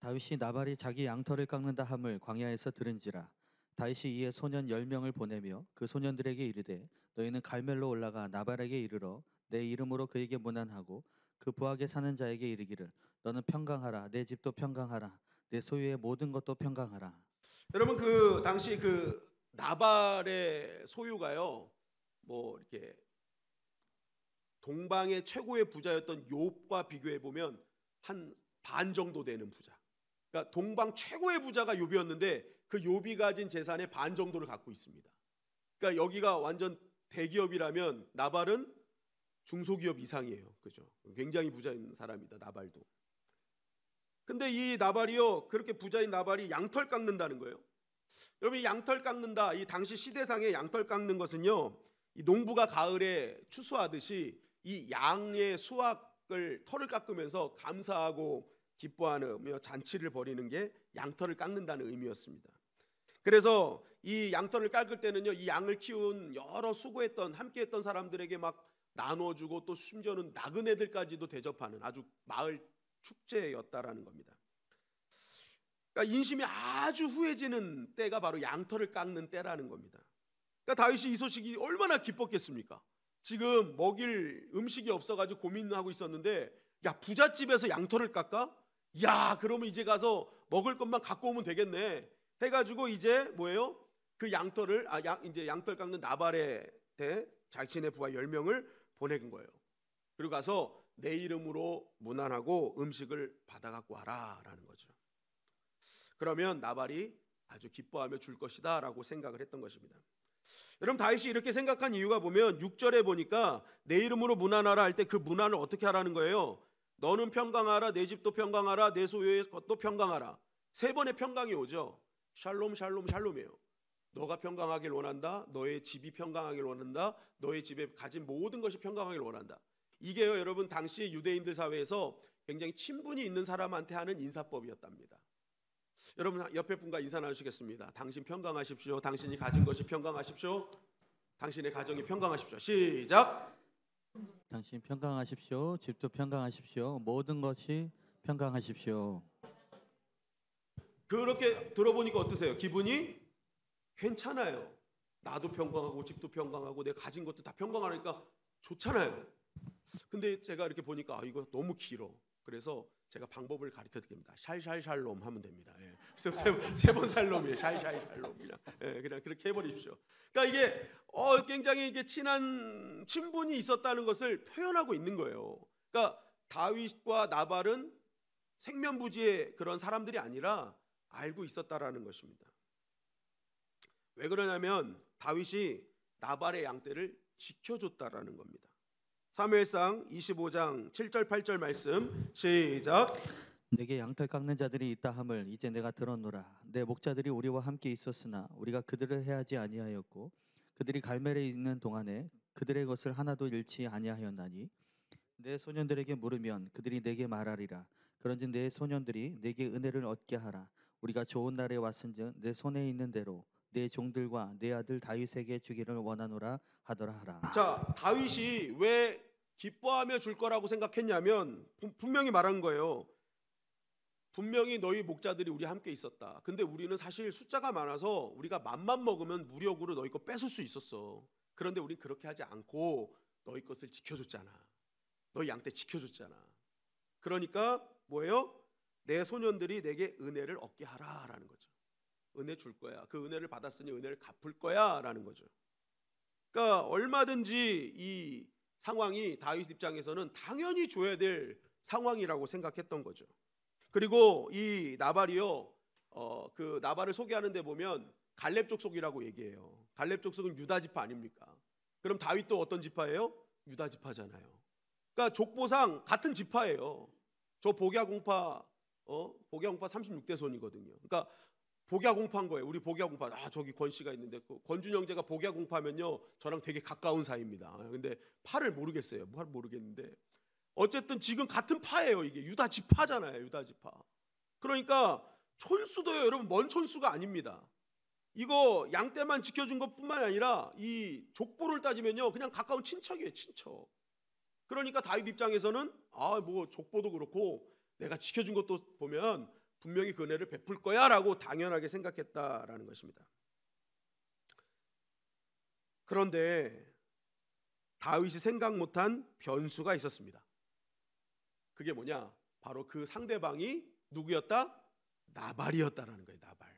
다윗이 나발이 자기 양털을 깎는다 함을 광야에서 들은지라. 다윗이 이에 소년 10명을 보내며 그 소년들에게 이르되 너희는 갈멜로 올라가 나발에게 이르러 내 이름으로 그에게 문안하고 그 부하게 사는 자에게 이르기를 너는 평강하라 내 집도 평강하라 내 소유의 모든 것도 평강하라. 여러분 그 당시 그 나발의 소유가요 뭐 이렇게 동방의 최고의 부자였던 욥과 비교해 보면 한 반 정도 되는 부자. 그러니까 동방 최고의 부자가 욥이었는데 그 욥이 가진 재산의 반 정도를 갖고 있습니다. 그러니까 여기가 완전 대기업이라면 나발은 중소기업 이상이에요. 그죠? 굉장히 부자인 사람이다. 나발도. 근데 이 나발이요 그렇게 부자인 나발이 양털 깎는다는 거예요. 여러분 이 양털 깎는다 이 당시 시대상의 양털 깎는 것은요 이 농부가 가을에 추수하듯이 이 양의 수확을 털을 깎으면서 감사하고 기뻐하며 잔치를 벌이는 게 양털을 깎는다는 의미였습니다. 그래서 이 양털을 깎을 때는요 이 양을 키운 여러 수고했던 함께했던 사람들에게 막 나눠주고 또 심지어는 나그네들까지도 대접하는 아주 마을 축제였다라는 겁니다. 그러니까 인심이 아주 후해지는 때가 바로 양털을 깎는 때라는 겁니다. 그러니까 다윗이 이 소식이 얼마나 기뻤겠습니까? 지금 먹일 음식이 없어가지고 고민하고 있었는데 야 부잣집에서 양털을 깎아? 야 그러면 이제 가서 먹을 것만 갖고 오면 되겠네 해가지고 이제 뭐예요? 그 양털을 이제 양털 깎는 나발의 대 자신의 부하 10명을 보낸 거예요. 그리고 가서 내 이름으로 문안하고 음식을 받아갖고 와라라는 거죠. 그러면 나발이 아주 기뻐하며 줄 것이다 라고 생각을 했던 것입니다. 여러분 다윗이 이렇게 생각한 이유가 보면 6절에 보니까 내 이름으로 문안하라 할 때 그 문안을 어떻게 하라는 거예요? 너는 평강하라 내 집도 평강하라 내 소유의 것도 평강하라. 3번의 평강이 오죠. 샬롬 샬롬 샬롬이에요. 너가 평강하길 원한다. 너의 집이 평강하길 원한다. 너의 집에 가진 모든 것이 평강하길 원한다. 이게요 여러분 당시 유대인들 사회에서 굉장히 친분이 있는 사람한테 하는 인사법이었답니다. 여러분 옆에 분과 인사 나누시겠습니다. 당신 평강하십시오. 당신이 가진 것이 평강하십시오. 당신의 가정이 평강하십시오. 시작. 당신 평강하십시오. 집도 평강하십시오. 모든 것이 평강하십시오. 그렇게 들어보니까 어떠세요? 기분이 괜찮아요. 나도 평강하고 집도 평강하고 내가 가진 것도 다 평강하니까 좋잖아요. 근데 제가 이렇게 보니까 이거 너무 길어. 그래서 제가 방법을 가르쳐 드립니다. 샬샬샬롬 하면 됩니다. 예. 세 번 살롬이에요. 샬샬샬롬 그냥 그렇게 해버리십시오. 그러니까 이게 굉장히 이게 친한 친분이 있었다는 것을 표현하고 있는 거예요. 그러니까 다윗과 나발은 생면부지의 그런 사람들이 아니라 알고 있었다라는 것입니다. 왜 그러냐면 다윗이 나발의 양떼를 지켜줬다라는 겁니다. 사무엘상 25장 7절 8절 말씀 시작. 내게 양털 깎는 자들이 있다 함을 이제 내가 들었노라. 내 목자들이 우리와 함께 있었으나 우리가 그들을 해하지 아니하였고 그들이 갈멜에 있는 동안에 그들의 것을 하나도 잃지 아니하였나니 내 소년들에게 물으면 그들이 내게 말하리라. 그런즉 내 소년들이 내게 은혜를 얻게 하라. 우리가 좋은 날에 왔은즉 내 손에 있는 대로 내 종들과 내 아들 다윗에게 주기를 원하노라 하더라 하라. 자, 다윗이 왜 기뻐하며 줄 거라고 생각했냐면 분명히 말한 거예요. 분명히 너희 목자들이 우리 함께 있었다. 근데 우리는 사실 숫자가 많아서 우리가 맘만 먹으면 무력으로 너희 거 뺏을 수 있었어. 그런데 우리 그렇게 하지 않고 너희 것을 지켜줬잖아. 너희 양떼 지켜줬잖아. 그러니까 뭐예요? 내 소년들이 내게 은혜를 얻게 하라라는 거죠. 은혜 줄 거야. 그 은혜를 받았으니 은혜를 갚을 거야라는 거죠. 그러니까 얼마든지 이 상황이 다윗 입장에서는 당연히 줘야 될 상황이라고 생각했던 거죠. 그리고 이 나발이요, 그 나발을 소개하는데 보면 갈렙 족속이라고 얘기해요. 갈렙 족속은 유다 지파 아닙니까? 그럼 다윗도 어떤 지파예요? 유다 지파잖아요. 그러니까 족보상 같은 지파예요. 저 복야공파 36대 손이거든요. 그러니까 복야공파인 거예요. 우리 복야공파. 저기 권 씨가 있는데 그 권준 형제가 복야공파면요 저랑 되게 가까운 사이입니다. 근데 파를 모르겠어요. 파를 모르겠는데 어쨌든 지금 같은 파예요. 이게 유다 지파잖아요. 유다 지파. 그러니까 촌수도요, 여러분, 먼 촌수가 아닙니다. 이거 양떼만 지켜준 것뿐만 아니라 이 족보를 따지면요 그냥 가까운 친척이에요. 친척. 그러니까 다윗 입장에서는 뭐 족보도 그렇고 내가 지켜준 것도 보면 분명히 그 은혜를 베풀 거야 라고 당연하게 생각했다라는 것입니다. 그런데 다윗이 생각 못한 변수가 있었습니다. 그게 뭐냐? 바로 그 상대방이 누구였다? 나발이었다라는 거예요. 나발.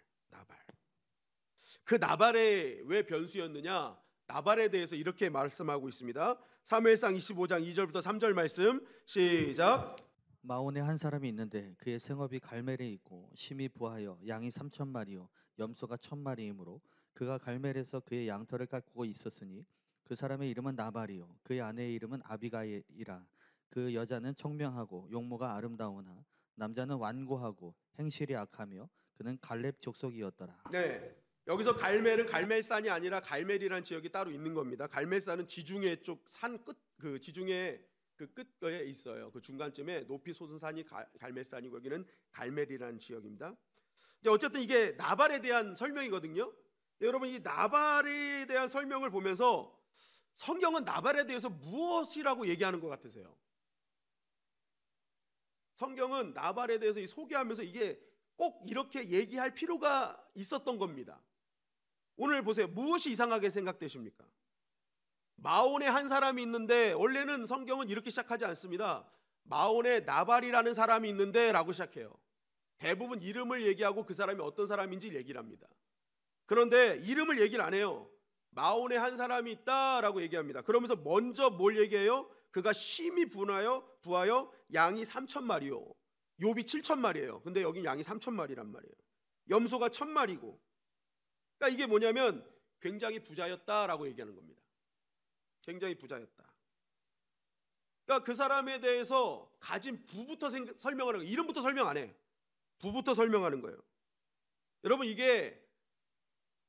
그 나발의 왜 변수였느냐? 나발에 대해서 이렇게 말씀하고 있습니다. 사무엘상 25장 2절부터 3절 말씀 시작. 마온에 한 사람이 있는데 그의 생업이 갈멜에 있고 심히 부하여 양이 3,000마리요 염소가 1,000마리이므로 그가 갈멜에서 그의 양털을 깎고 있었으니 그 사람의 이름은 나발이요 그의 아내의 이름은 아비가일이라. 그 여자는 청명하고 용모가 아름다우나 남자는 완고하고 행실이 악하며 그는 갈렙 족속이었더라. 네, 여기서 갈멜은 갈멜산이 아니라 갈멜이라는 지역이 따로 있는 겁니다. 갈멜산은 지중해 쪽 산 끝, 그 지중해 그 끝에 있어요. 그 중간쯤에 높이 솟은 산이 갈멜산이고 여기는 갈멜이라는 지역입니다. 이제 어쨌든 이게 나발에 대한 설명이거든요. 여러분, 이 나발에 대한 설명을 보면서 성경은 나발에 대해서 무엇이라고 얘기하는 것 같으세요? 성경은 나발에 대해서 소개하면서 이게 꼭 이렇게 얘기할 필요가 있었던 겁니다. 오늘 보세요. 무엇이 이상하게 생각되십니까? 마온에 한 사람이 있는데, 원래는 성경은 이렇게 시작하지 않습니다. 마온에 나발이라는 사람이 있는데 라고 시작해요. 대부분 이름을 얘기하고 그 사람이 어떤 사람인지 얘기를 합니다. 그런데 이름을 얘기를 안 해요. 마온에 한 사람이 있다라고 얘기합니다. 그러면서 먼저 뭘 얘기해요? 그가 심히 부하여 양이 3,000마리요 욥이 7,000마리예요. 근데 여긴 양이 3,000마리란 말이에요. 염소가 1,000마리고. 그러니까 이게 뭐냐면 굉장히 부자였다라고 얘기하는 겁니다. 굉장히 부자였다. 그러니까 그 사람에 대해서 가진 부부터 설명하는 거예요. 이름부터 설명 안 해. 부부터 설명하는 거예요. 여러분, 이게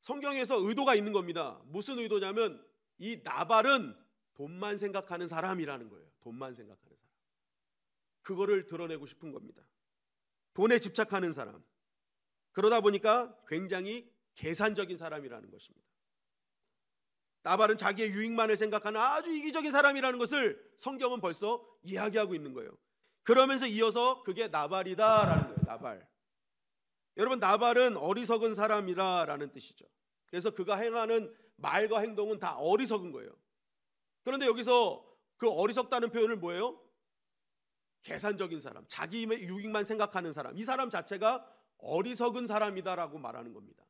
성경에서 의도가 있는 겁니다. 무슨 의도냐면 이 나발은 돈만 생각하는 사람이라는 거예요. 돈만 생각하는 사람. 그거를 드러내고 싶은 겁니다. 돈에 집착하는 사람. 그러다 보니까 굉장히 계산적인 사람이라는 것입니다. 나발은 자기의 유익만을 생각하는 아주 이기적인 사람이라는 것을 성경은 벌써 이야기하고 있는 거예요. 그러면서 이어서 그게 나발이다라는 거예요. 나발. 여러분, 나발은 어리석은 사람이라는 뜻이죠. 그래서 그가 행하는 말과 행동은 다 어리석은 거예요. 그런데 여기서 그 어리석다는 표현을 뭐예요? 계산적인 사람, 자기의 유익만 생각하는 사람. 이 사람 자체가 어리석은 사람이다라고 말하는 겁니다.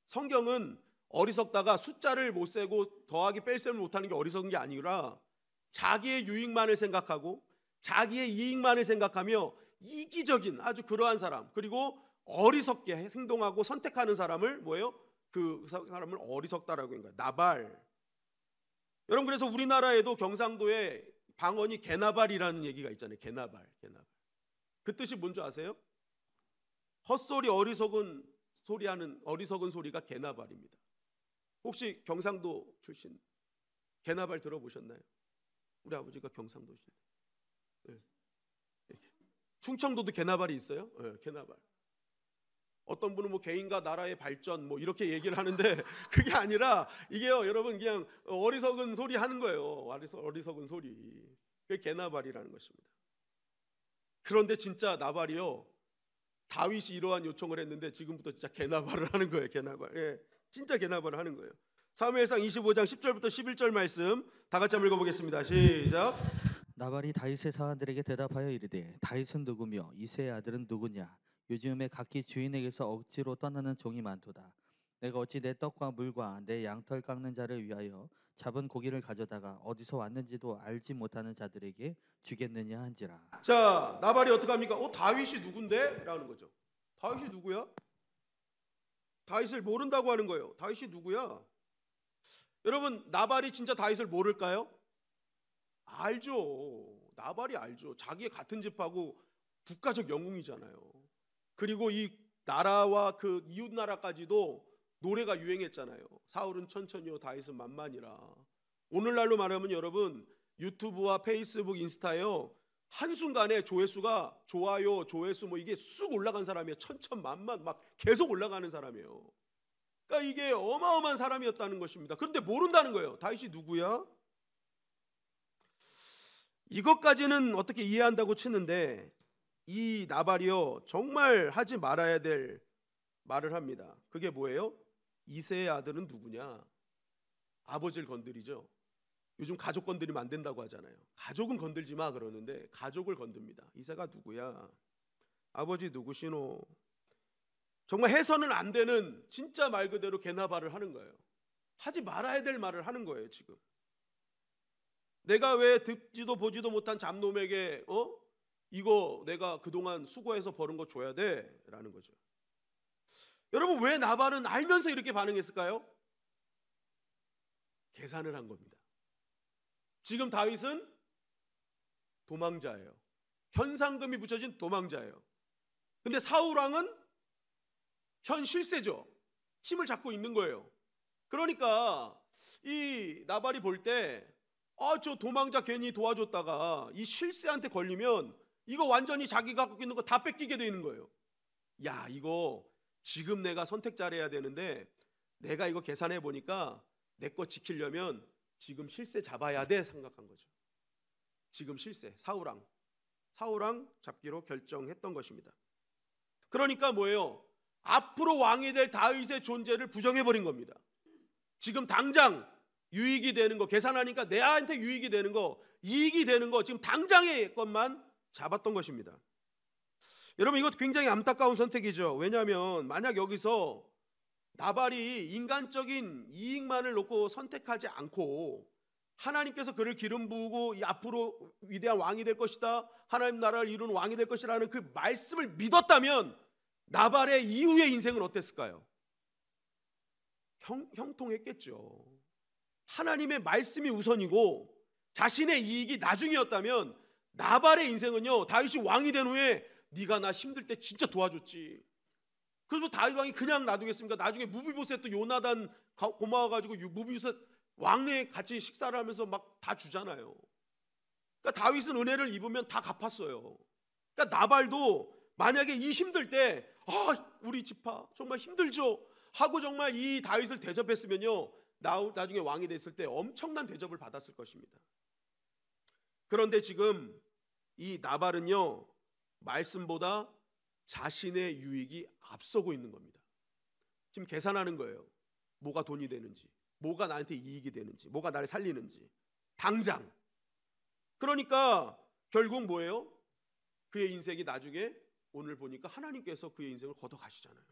성경은 어리석다가 숫자를 못 세고 더하기 뺄셈을 못하는 게 어리석은 게 아니라 자기의 유익만을 생각하고 자기의 이익만을 생각하며 이기적인 아주 그러한 사람, 그리고 어리석게 행동하고 선택하는 사람을 뭐예요? 그 사람을 어리석다라고 하는 거예요. 나발. 여러분, 그래서 우리나라에도 경상도에 방언이 개나발이라는 얘기가 있잖아요. 개나발. 그 뜻이 뭔지 아세요? 헛소리 어리석은 소리하는 어리석은 소리가 개나발입니다. 혹시 경상도 출신 개나발 들어보셨나요? 우리 아버지가 경상도시인데. 네. 충청도도 개나발이 있어요? 네, 개나발. 어떤 분은 뭐 개인과 나라의 발전 뭐 이렇게 얘기를 하는데 그게 아니라 이게요, 여러분, 그냥 어리석은 소리 하는 거예요. 어리석은 소리. 그게 개나발이라는 것입니다. 그런데 진짜 나발이요, 다윗이 이러한 요청을 했는데 지금부터 진짜 개나발을 하는 거예요. 개나발. 예, 진짜 개나발을 하는 거예요. 사무엘상 25장 10절부터 11절 말씀 다 같이 한번 읽어보겠습니다. 시작. 나발이 다윗의 사환들에게 대답하여 이르되 다윗은 누구며 이새의 아들은 누구냐? 요즘에 각기 주인에게서 억지로 떠나는 종이 많도다. 내가 어찌 내 떡과 물과 내 양털 깎는 자를 위하여 잡은 고기를 가져다가 어디서 왔는지도 알지 못하는 자들에게 주겠느냐 한지라. 자, 나발이 어떻게 합니까? 다윗이 누군데? 라는 거죠. 다윗이 누구야? 다윗을 모른다고 하는 거예요. 다윗이 누구야? 여러분, 나발이 진짜 다윗을 모를까요? 알죠. 나발이 알죠. 자기의 같은 집하고 국가적 영웅이잖아요. 그리고 이 나라와 그 이웃 나라까지도 노래가 유행했잖아요. 사울은 천천히요 다윗은 만만이라. 오늘날로 말하면 여러분 유튜브와 페이스북, 인스타요 한순간에 조회수가 좋아요, 조회수 뭐 이게 쑥 올라간 사람이에요. 천천만만 막 계속 올라가는 사람이에요. 그러니까 이게 어마어마한 사람이었다는 것입니다. 그런데 모른다는 거예요. 다윗이 누구야? 이것까지는 어떻게 이해한다고 치는데 이 나발이요 정말 하지 말아야 될 말을 합니다. 그게 뭐예요? 이새의 아들은 누구냐? 아버지를 건드리죠. 요즘 가족 건드리면 안 된다고 하잖아요. 가족은 건들지 마 그러는데 가족을 건듭니다. 이새가 누구야? 아버지 누구시노? 정말 해서는 안 되는 진짜 말 그대로 개나발을 하는 거예요. 하지 말아야 될 말을 하는 거예요. 지금 내가 왜 듣지도 보지도 못한 잡놈에게 이거 내가 그동안 수고해서 벌은 거 줘야 돼? 라는 거죠. 여러분 왜 나발은 알면서 이렇게 반응했을까요? 계산을 한 겁니다. 지금 다윗은 도망자예요. 현상금이 붙여진 도망자예요. 근데 사울왕은 현 실세죠. 힘을 잡고 있는 거예요. 그러니까 이 나발이 볼 때 저 도망자 괜히 도와줬다가 이 실세한테 걸리면 이거 완전히 자기가 갖고 있는 거 다 뺏기게 되는 거예요. 야 이거 지금 내가 선택 잘해야 되는데 내가 이거 계산해 보니까 내 거 지키려면 지금 실세 잡아야 돼 생각한 거죠. 지금 실세 사울왕 잡기로 결정했던 것입니다. 그러니까 뭐예요? 앞으로 왕이 될 다윗의 존재를 부정해버린 겁니다. 지금 당장 유익이 되는 거 계산하니까 내한테 유익이 되는 거 이익이 되는 거 지금 당장의 것만 잡았던 것입니다. 여러분 이것 굉장히 안타까운 선택이죠. 왜냐하면 만약 여기서 나발이 인간적인 이익만을 놓고 선택하지 않고 하나님께서 그를 기름 부으고 이 앞으로 위대한 왕이 될 것이다, 하나님 나라를 이루는 왕이 될 것이라는 그 말씀을 믿었다면 나발의 이후의 인생은 어땠을까요? 형통했겠죠. 하나님의 말씀이 우선이고 자신의 이익이 나중이었다면 나발의 인생은요 다윗이 왕이 된 후에 네가 나 힘들 때 진짜 도와줬지. 그래서 다윗 왕이 그냥 놔두겠습니까? 나중에 무비보셋 또 요나단 고마워가지고 무비보셋 왕에 같이 식사를 하면서 막 다 주잖아요. 그러니까 다윗은 은혜를 입으면 다 갚았어요. 그러니까 나발도 만약에 이 힘들 때 우리 지파 정말 힘들죠 하고 정말 이 다윗을 대접했으면요 나중에 왕이 됐을 때 엄청난 대접을 받았을 것입니다. 그런데 지금 이 나발은요 말씀보다 자신의 유익이 앞서고 있는 겁니다. 지금 계산하는 거예요. 뭐가 돈이 되는지, 뭐가 나한테 이익이 되는지, 뭐가 나를 살리는지 당장. 그러니까 결국 뭐예요? 그의 인생이 나중에 오늘 보니까 하나님께서 그의 인생을 걷어가시잖아요.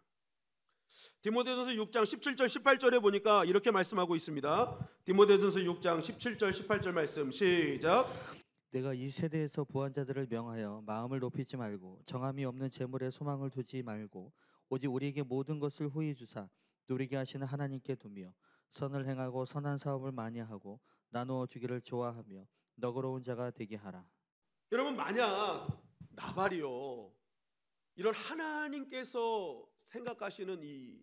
디모데전서 6장 17절 18절에 보니까 이렇게 말씀하고 있습니다. 디모데전서 6장 17절 18절 말씀 시작. 내가 이 세대에서 부한 자들을 명하여 마음을 높이지 말고 정함이 없는 재물에 소망을 두지 말고 오직 우리에게 모든 것을 후히 주사 누리게 하시는 하나님께 두며 선을 행하고 선한 사업을 많이 하고 나누어 주기를 좋아하며 너그러운 자가 되게 하라. 여러분 만약 나발이요 이런 하나님께서 생각하시는 이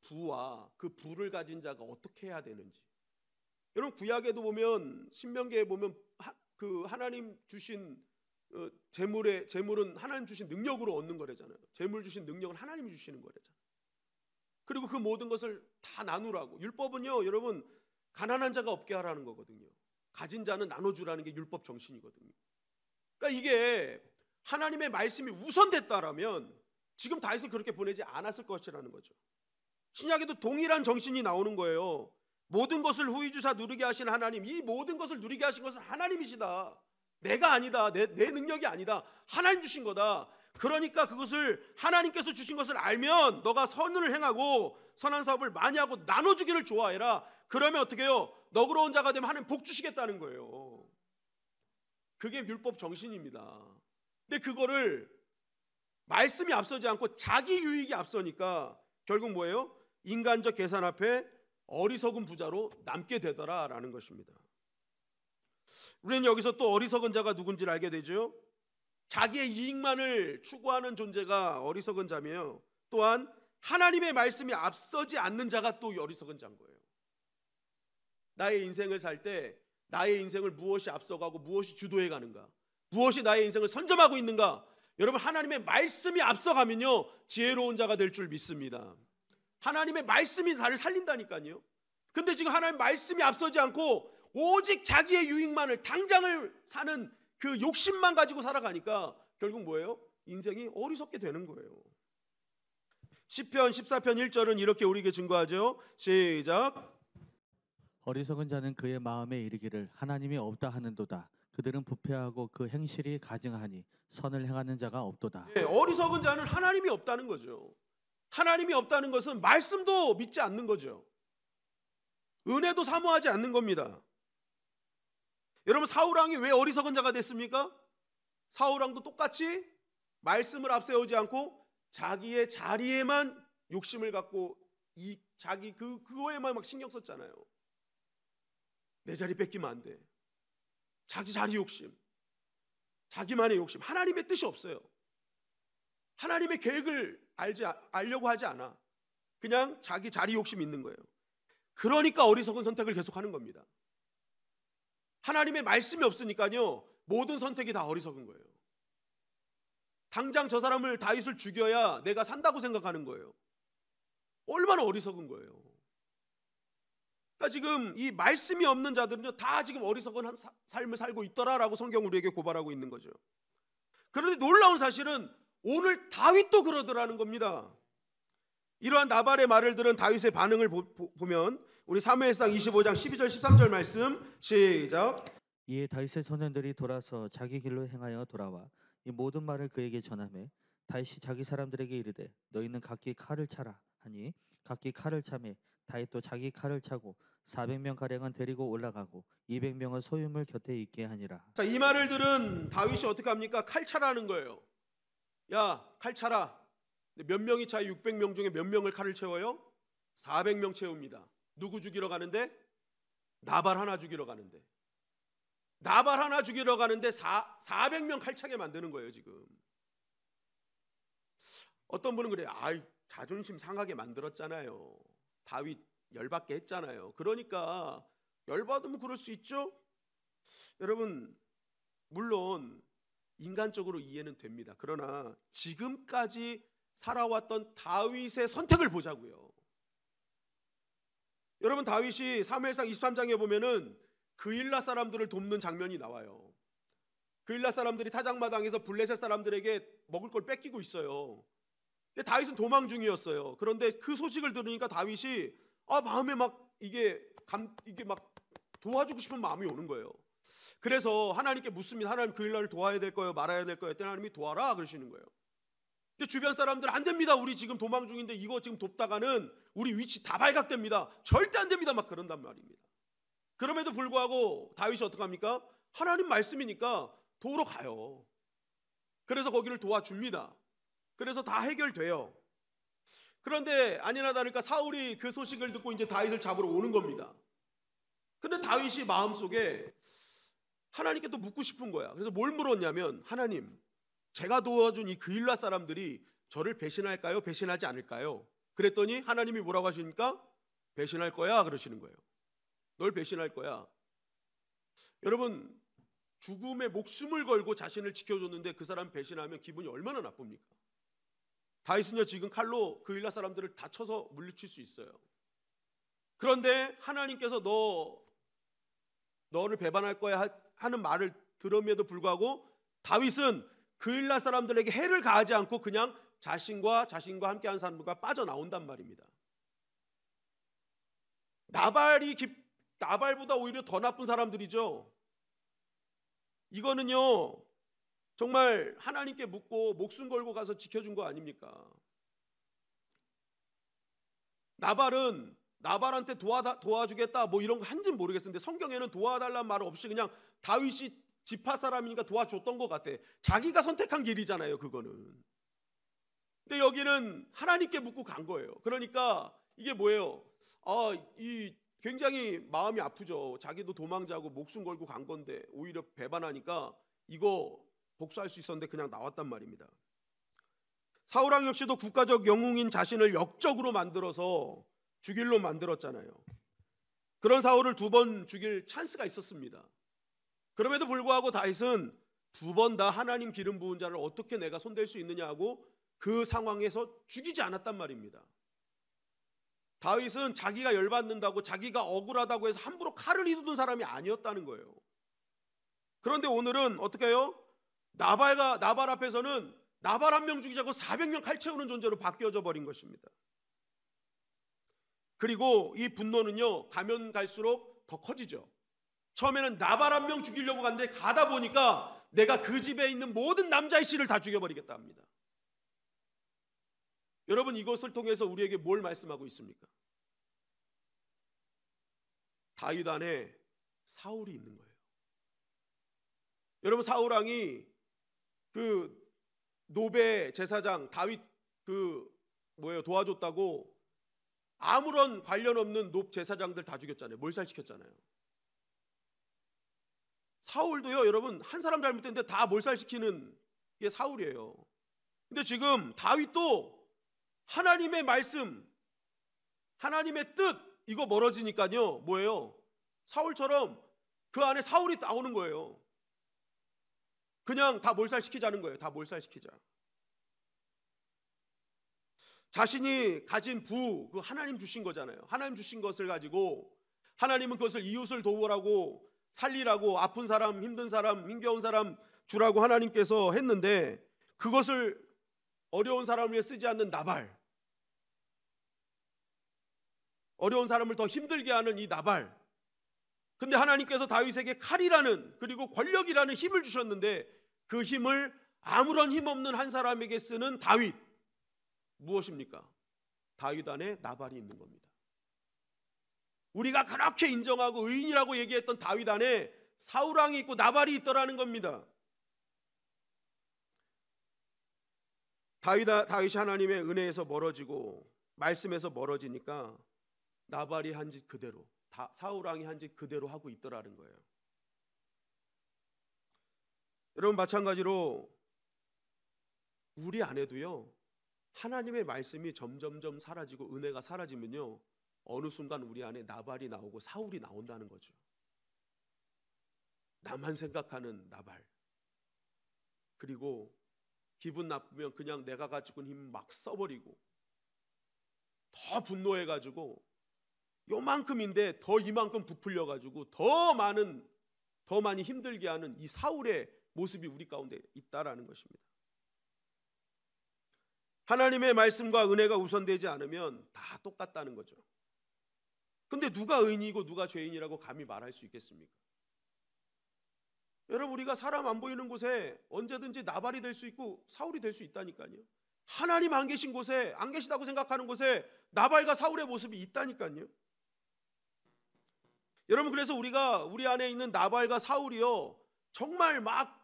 부와 그 부를 가진 자가 어떻게 해야 되는지, 여러분 구약에도 보면 신명기에 보면 그 하나님 주신 재물은 하나님 주신 능력으로 얻는 거래잖아요. 재물 주신 능력은 하나님이 주시는 거래잖아요. 그리고 그 모든 것을 다 나누라고. 율법은요 여러분 가난한 자가 없게 하라는 거거든요. 가진 자는 나눠주라는 게 율법 정신이거든요. 그러니까 이게 하나님의 말씀이 우선됐다라면 지금 다윗을 그렇게 보내지 않았을 것이라는 거죠. 신약에도 동일한 정신이 나오는 거예요. 모든 것을 후히 주사 누리게 하신 하나님, 이 모든 것을 누리게 하신 것은 하나님이시다. 내가 아니다. 내 능력이 아니다. 하나님 주신 거다. 그러니까 그것을 하나님께서 주신 것을 알면 너가 선을 행하고 선한 사업을 많이 하고 나눠주기를 좋아해라. 그러면 어떻게 해요? 너그러운 자가 되면 하나님 복 주시겠다는 거예요. 그게 율법 정신입니다. 근데 그거를 말씀이 앞서지 않고 자기 유익이 앞서니까 결국 뭐예요? 인간적 계산 앞에 어리석은 부자로 남게 되더라라는 것입니다. 우리는 여기서 또 어리석은 자가 누군지를 알게 되죠. 자기의 이익만을 추구하는 존재가 어리석은 자며, 또한 하나님의 말씀이 앞서지 않는 자가 또 어리석은 자인 거예요. 나의 인생을 살 때 나의 인생을 무엇이 앞서가고 무엇이 주도해 가는가, 무엇이 나의 인생을 선점하고 있는가. 여러분, 하나님의 말씀이 앞서가면요 지혜로운 자가 될 줄 믿습니다. 하나님의 말씀이 나를 살린다니까요. 근데 지금 하나님의 말씀이 앞서지 않고 오직 자기의 유익만을, 당장을 사는 그 욕심만 가지고 살아가니까 결국 뭐예요? 인생이 어리석게 되는 거예요. 시편 14편 1절은 이렇게 우리에게 증거하죠. 시작. 어리석은 자는 그의 마음에 이르기를 하나님이 없다 하는도다. 그들은 부패하고 그 행실이 가증하니 선을 행하는 자가 없도다. 네, 어리석은 자는 하나님이 없다는 거죠. 하나님이 없다는 것은 말씀도 믿지 않는 거죠. 은혜도 사모하지 않는 겁니다. 여러분, 사울왕이 왜 어리석은 자가 됐습니까? 사울왕도 똑같이 말씀을 앞세우지 않고 자기의 자리에만 욕심을 갖고 자기 그거에만 막 신경 썼잖아요. 내 자리 뺏기면 안 돼. 자기 자리 욕심, 자기만의 욕심. 하나님의 뜻이 없어요. 하나님의 계획을 알려고 하지 않아. 그냥 자기 자리 욕심이 있는 거예요. 그러니까 어리석은 선택을 계속하는 겁니다. 하나님의 말씀이 없으니까요 모든 선택이 다 어리석은 거예요. 당장 저 사람을, 다윗을 죽여야 내가 산다고 생각하는 거예요. 얼마나 어리석은 거예요. 그러니까 지금 이 말씀이 없는 자들은요 다 지금 어리석은 삶을 살고 있더라라고 성경 우리에게 고발하고 있는 거죠. 그런데 놀라운 사실은 오늘 다윗도 그러더라는 겁니다. 이러한 나발의 말을 들은 다윗의 반응을 보면 우리 사무엘상 25장 12절 13절 말씀 시작. 이에 다윗의 소년들이 돌아서 자기 길로 행하여 돌아와 이 모든 말을 그에게 전하매 다윗이 자기 사람들에게 이르되 너희는 각기 칼을 차라 하니 각기 칼을 차매 다윗도 자기 칼을 차고 400명 가량은 데리고 올라가고 200명은 소유물 곁에 있게 하니라. 자, 이 말을 들은 다윗이 어떻게 합니까? 칼 차라는 거예요. 야, 칼 차라. 몇 명이 차요? 600명 중에 몇 명을 칼을 채워요? 400명 채웁니다. 누구 죽이러 가는데? 나발 하나 죽이러 가는데. 나발 하나 죽이러 가는데 400명 칼차게 만드는 거예요 지금. 어떤 분은 그래요. 자존심 상하게 만들었잖아요. 다윗 열받게 했잖아요. 그러니까 열받으면 그럴 수 있죠. 여러분, 물론 인간적으로 이해는 됩니다. 그러나 지금까지 살아왔던 다윗의 선택을 보자고요. 여러분, 다윗이 사무엘상 23장에 보면은 그일라 사람들을 돕는 장면이 나와요. 그일라 사람들이 타작마당에서 블레셋 사람들에게 먹을 걸 뺏기고 있어요. 근데 다윗은 도망 중이었어요. 그런데 그 소식을 들으니까 다윗이 마음에 막 이게 막 도와주고 싶은 마음이 오는 거예요. 그래서 하나님께 묻습니다. 하나님, 그일라를 도와야 될 거예요, 말아야 될 거예요? 했더니 하나님이 도와라 그러시는 거예요. 근데 주변 사람들 안 됩니다. 우리 지금 도망 중인데 이거 지금 돕다가는 우리 위치 다 발각됩니다. 절대 안 됩니다. 막 그런단 말입니다. 그럼에도 불구하고 다윗이 어떻게 합니까? 하나님 말씀이니까 도우러 가요. 그래서 거기를 도와줍니다. 그래서 다 해결돼요. 그런데 아니나 다를까 사울이 그 소식을 듣고 이제 다윗을 잡으러 오는 겁니다. 근데 다윗이 마음속에 하나님께 또 묻고 싶은 거야. 그래서 뭘 물었냐면, 하나님, 제가 도와준 이 그일라 사람들이 저를 배신할까요? 배신하지 않을까요? 그랬더니 하나님이 뭐라고 하십니까? 배신할 거야 그러시는 거예요. 널 배신할 거야. 여러분, 죽음에 목숨을 걸고 자신을 지켜줬는데 그 사람 배신하면 기분이 얼마나 나쁩니까? 다윗은요 지금 칼로 그일라 사람들을 다 쳐서 물리칠 수 있어요. 그런데 하나님께서 너를 배반할 거야 하는 말을 들음에도 불구하고 다윗은 그일라 사람들에게 해를 가하지 않고 그냥 자신과 함께한 사람들과 빠져나온단 말입니다. 나발보다 오히려 더 나쁜 사람들이죠. 이거는요 정말 하나님께 묻고 목숨 걸고 가서 지켜준 거 아닙니까? 나발한테 도와주겠다 뭐 이런 거 한지는 모르겠는데 성경에는 도와달라는 말 없이 그냥 다윗이 지파 사람이니까 도와줬던 것 같아. 자기가 선택한 길이잖아요 그거는. 근데 여기는 하나님께 묻고 간 거예요. 그러니까 이게 뭐예요? 이 굉장히 마음이 아프죠. 자기도 도망자고 목숨 걸고 간 건데 오히려 배반하니까 이거 복수할 수 있었는데 그냥 나왔단 말입니다. 사울왕 역시도 국가적 영웅인 자신을 역적으로 만들어서 죽일로 만들었잖아요. 그런 사울을 2번 죽일 찬스가 있었습니다. 그럼에도 불구하고 다윗은 2번 다 하나님 기름 부은 자를 어떻게 내가 손댈 수 있느냐고 그 상황에서 죽이지 않았단 말입니다. 다윗은 자기가 열받는다고 자기가 억울하다고 해서 함부로 칼을 휘두른 사람이 아니었다는 거예요. 그런데 오늘은 어떻게 해요? 나발 앞에서는 나발 1명 죽이자고 400명 칼 채우는 존재로 바뀌어져 버린 것입니다. 그리고 이 분노는요 가면 갈수록 더 커지죠. 처음에는 나발 1명 죽이려고 갔는데 가다 보니까 내가 그 집에 있는 모든 남자의 씨를 다 죽여버리겠다 합니다. 여러분 이것을 통해서 우리에게 뭘 말씀하고 있습니까? 다윗 안에 사울이 있는 거예요. 여러분 사울왕이 그 노베 제사장 다윗 도와줬다고 아무런 관련 없는 높 제사장들 다 죽였잖아요. 몰살시켰잖아요. 사울도요 여러분 한 사람 잘못했는데 다 몰살시키는 게 사울이에요. 근데 지금 다윗도 하나님의 말씀, 하나님의 뜻 이거 멀어지니까요 뭐예요? 사울처럼 그 안에 사울이 나오는 거예요. 그냥 다 몰살시키자는 거예요. 다 몰살시키자. 자신이 가진 그 하나님 주신 거잖아요. 하나님 주신 것을 가지고 하나님은 그것을 이웃을 도우라고 살리라고 아픈 사람, 힘든 사람, 힘겨운 사람 주라고 하나님께서 했는데 그것을 어려운 사람을 위해 쓰지 않는 나발, 어려운 사람을 더 힘들게 하는 이 나발. 근데 하나님께서 다윗에게 칼이라는 그리고 권력이라는 힘을 주셨는데 그 힘을 아무런 힘 없는 한 사람에게 쓰는 다윗. 무엇입니까? 다윗 안에 나발이 있는 겁니다. 우리가 그렇게 인정하고 의인이라고 얘기했던 다윗 안에 사울왕이 있고 나발이 있더라는 겁니다. 다윗이 하나님의 은혜에서 멀어지고 말씀에서 멀어지니까 나발이 한 짓 그대로, 사울왕이 한 짓 그대로 하고 있더라는 거예요. 여러분 마찬가지로 우리 안에도요 하나님의 말씀이 점점점 사라지고 은혜가 사라지면요 어느 순간 우리 안에 나발이 나오고 사울이 나온다는 거죠. 나만 생각하는 나발. 그리고 기분 나쁘면 그냥 내가 가지고 있는 힘 막 써버리고 더 분노해가지고 요만큼인데 더 이만큼 부풀려가지고 더 많이 힘들게 하는 이 사울의 모습이 우리 가운데 있다라는 것입니다. 하나님의 말씀과 은혜가 우선되지 않으면 다 똑같다는 거죠. 근데 누가 의인이고 누가 죄인이라고 감히 말할 수 있겠습니까? 여러분 우리가 사람 안 보이는 곳에 언제든지 나발이 될 수 있고 사울이 될 수 있다니까요. 하나님 안 계신 곳에, 안 계시다고 생각하는 곳에 나발과 사울의 모습이 있다니까요. 여러분 그래서 우리가 우리 안에 있는 나발과 사울이요 정말 막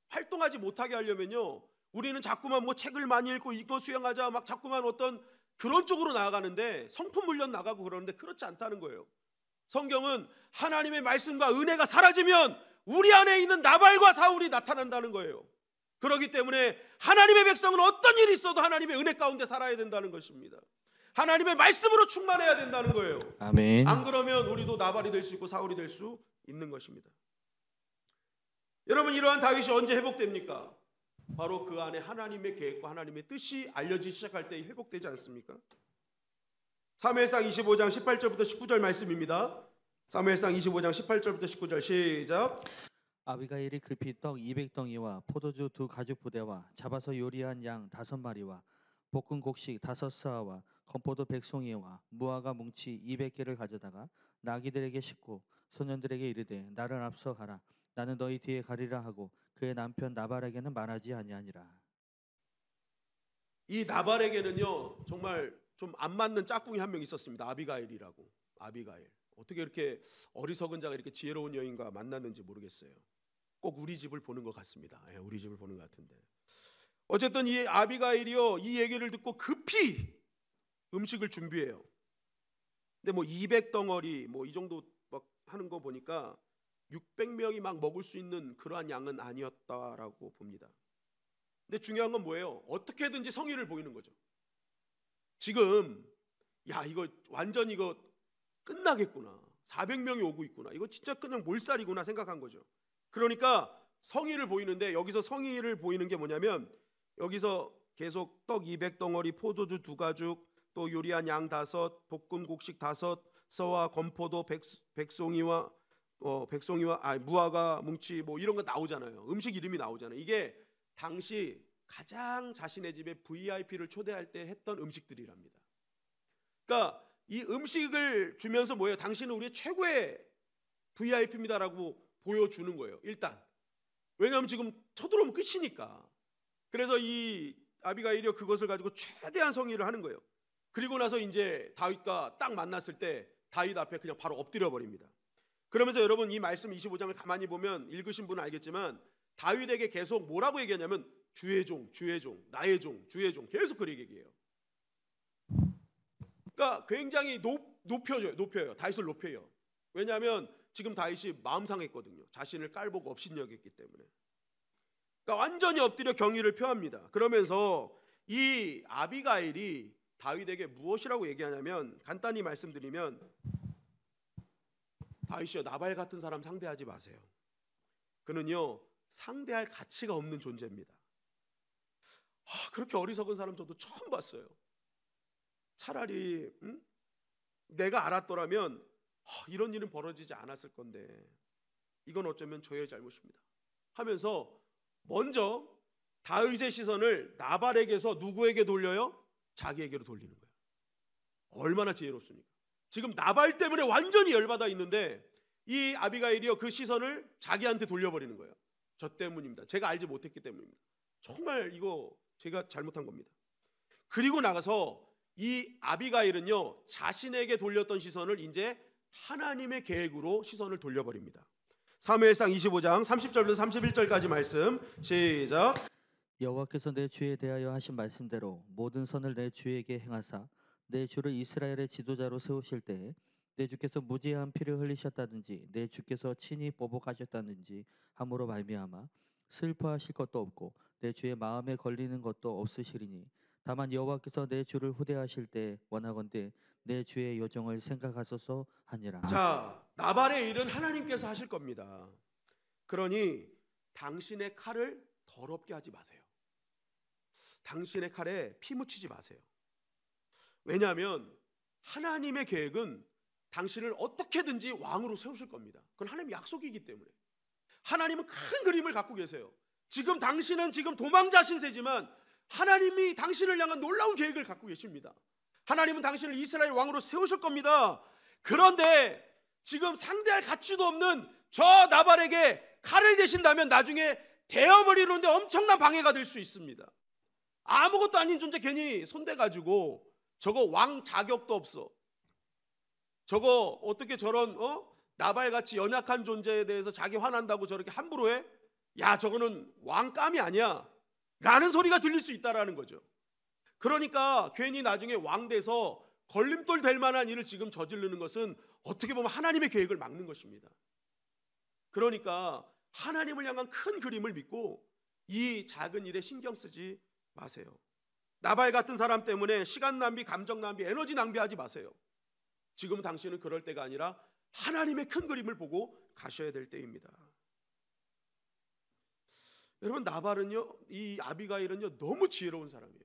활동하지 못하게 하려면요 우리는 자꾸만 뭐 책을 많이 읽고 이거 수행하자 막 자꾸만 어떤 그런 쪽으로 나아가는데 성품 훈련 나가고 그러는데 그렇지 않다는 거예요. 성경은 하나님의 말씀과 은혜가 사라지면 우리 안에 있는 나발과 사울이 나타난다는 거예요. 그렇기 때문에 하나님의 백성은 어떤 일이 있어도 하나님의 은혜 가운데 살아야 된다는 것입니다. 하나님의 말씀으로 충만해야 된다는 거예요. 아멘. 안 그러면 우리도 나발이 될 수 있고 사울이 될 수 있는 것입니다. 여러분 이러한 다윗이 언제 회복됩니까? 바로 그 안에 하나님의 계획과 하나님의 뜻이 알려지기 시작할 때 회복되지 않습니까? 사무엘상 25장 18절부터 19절 말씀입니다. 사무엘상 25장 18절부터 19절 시작. 아비가일이 급히 떡 200덩이와 포도주 2 가죽 부대와 잡아서 요리한 양 5마리와 볶은 곡식 5서아와 건포도 100송이와 무화과 뭉치 200개를 가져다가 나귀들에게 싣고 소년들에게 이르되 나를 앞서 가라. 나는 너희 뒤에 가리라 하고 그의 남편 나발에게는 말하지 아니하니라. 이 나발에게는요 정말 좀 안 맞는 짝꿍이 한 명 있었습니다. 아비가일이라고. 아비가일. 어떻게 이렇게 어리석은 자가 이렇게 지혜로운 여인과 만났는지 모르겠어요. 꼭 우리 집을 보는 것 같습니다. 예, 우리 집을 보는 것 같은데. 어쨌든 이 아비가일이요 이 얘기를 듣고 급히 음식을 준비해요. 근데 뭐 200덩어리 뭐 이 정도 막 하는 거 보니까 600명이 막 먹을 수 있는 그러한 양은 아니었다라고 봅니다. 근데 중요한 건 뭐예요? 어떻게든지 성의를 보이는 거죠. 지금 야 이거 완전 이거 끝나겠구나. 400명이 오고 있구나. 이거 진짜 그냥 몰살이구나 생각한 거죠. 그러니까 성의를 보이는데 여기서 성의를 보이는 게 뭐냐면 여기서 계속 떡 200덩어리, 포도주 2가죽, 또 요리한 양 5, 볶음 곡식 5, 서와 건포도 100송이와 무화과 뭉치 뭐 이런 거 나오잖아요. 음식 이름이 나오잖아요. 이게 당시 가장 자신의 집에 VIP를 초대할 때 했던 음식들이랍니다. 그러니까 이 음식을 주면서 뭐예요? 당신은 우리의 최고의 VIP입니다라고 보여주는 거예요. 일단 왜냐하면 지금 쳐들어오면 끝이니까. 그래서 이 아비가일이 그것을 가지고 최대한 성의를 하는 거예요. 그리고 나서 이제 다윗과 딱 만났을 때 다윗 앞에 그냥 바로 엎드려 버립니다. 그러면서 여러분 이 말씀 25장을 가만히 보면 읽으신 분은 알겠지만 다윗에게 계속 뭐라고 얘기하냐면 주의 종, 주의 종, 나의 종, 주의 종 계속 그렇게 얘기해요. 그러니까 굉장히 높여요. 다윗을 높여요. 왜냐하면 지금 다윗이 마음 상했거든요. 자신을 깔보고 업신여겼기 때문에. 그러니까 완전히 엎드려 경의를 표합니다. 그러면서 이 아비가일이 다윗에게 무엇이라고 얘기하냐면 간단히 말씀드리면 다윗이요 나발 같은 사람 상대하지 마세요. 그는요 상대할 가치가 없는 존재입니다. 그렇게 어리석은 사람 저도 처음 봤어요. 차라리 내가 알았더라면 이런 일은 벌어지지 않았을 건데 이건 어쩌면 저의 잘못입니다 하면서 먼저 다윗의 시선을 나발에게서 누구에게 돌려요? 자기에게로 돌리는 거예요. 얼마나 지혜롭습니까? 지금 나발 때문에 완전히 열받아 있는데 이 아비가일이요 그 시선을 자기한테 돌려버리는 거예요. 저 때문입니다. 제가 알지 못했기 때문입니다. 정말 이거 제가 잘못한 겁니다. 그리고 나가서 이 아비가일은요 자신에게 돌렸던 시선을 이제 하나님의 계획으로 시선을 돌려버립니다. 사무엘상 25장 30절부터 31절까지 말씀 시작. 여호와께서 내 주에 대하여 하신 말씀대로 모든 선을 내 주에게 행하사 내 주를 이스라엘의 지도자로 세우실 때에 내 주께서 무지한 피를 흘리셨다든지 내 주께서 친히 보복하셨다든지 함으로 말미암아 슬퍼하실 것도 없고 내 주의 마음에 걸리는 것도 없으시리니 다만 여호와께서 내 주를 후대하실 때 원하건대 내 주의 요정을 생각하소서 하니라. 자, 나발의 일은 하나님께서 하실 겁니다. 그러니 당신의 칼을 더럽게 하지 마세요. 당신의 칼에 피 묻히지 마세요. 왜냐하면 하나님의 계획은 당신을 어떻게든지 왕으로 세우실 겁니다. 그건 하나님의 약속이기 때문에. 하나님은 큰 그림을 갖고 계세요. 지금 당신은 지금 도망자 신세지만 하나님이 당신을 향한 놀라운 계획을 갖고 계십니다. 하나님은 당신을 이스라엘 왕으로 세우실 겁니다. 그런데 지금 상대할 가치도 없는 저 나발에게 칼을 대신다면 나중에 대어버리는데 엄청난 방해가 될 수 있습니다. 아무것도 아닌 존재 괜히 손대가지고 저거 왕 자격도 없어. 저거 어떻게 저런 나발같이 연약한 존재에 대해서 자기 화난다고 저렇게 함부로 해? 야 저거는 왕감이 아니야 라는 소리가 들릴 수 있다라는 거죠. 그러니까 괜히 나중에 왕 돼서 걸림돌 될 만한 일을 지금 저지르는 것은 어떻게 보면 하나님의 계획을 막는 것입니다. 그러니까 하나님을 향한 큰 그림을 믿고 이 작은 일에 신경 쓰지 마세요. 나발 같은 사람 때문에 시간 낭비, 감정 낭비, 에너지 낭비하지 마세요. 지금 당신은 그럴 때가 아니라 하나님의 큰 그림을 보고 가셔야 될 때입니다. 여러분 나발은요, 이 아비가일은요 너무 지혜로운 사람이에요.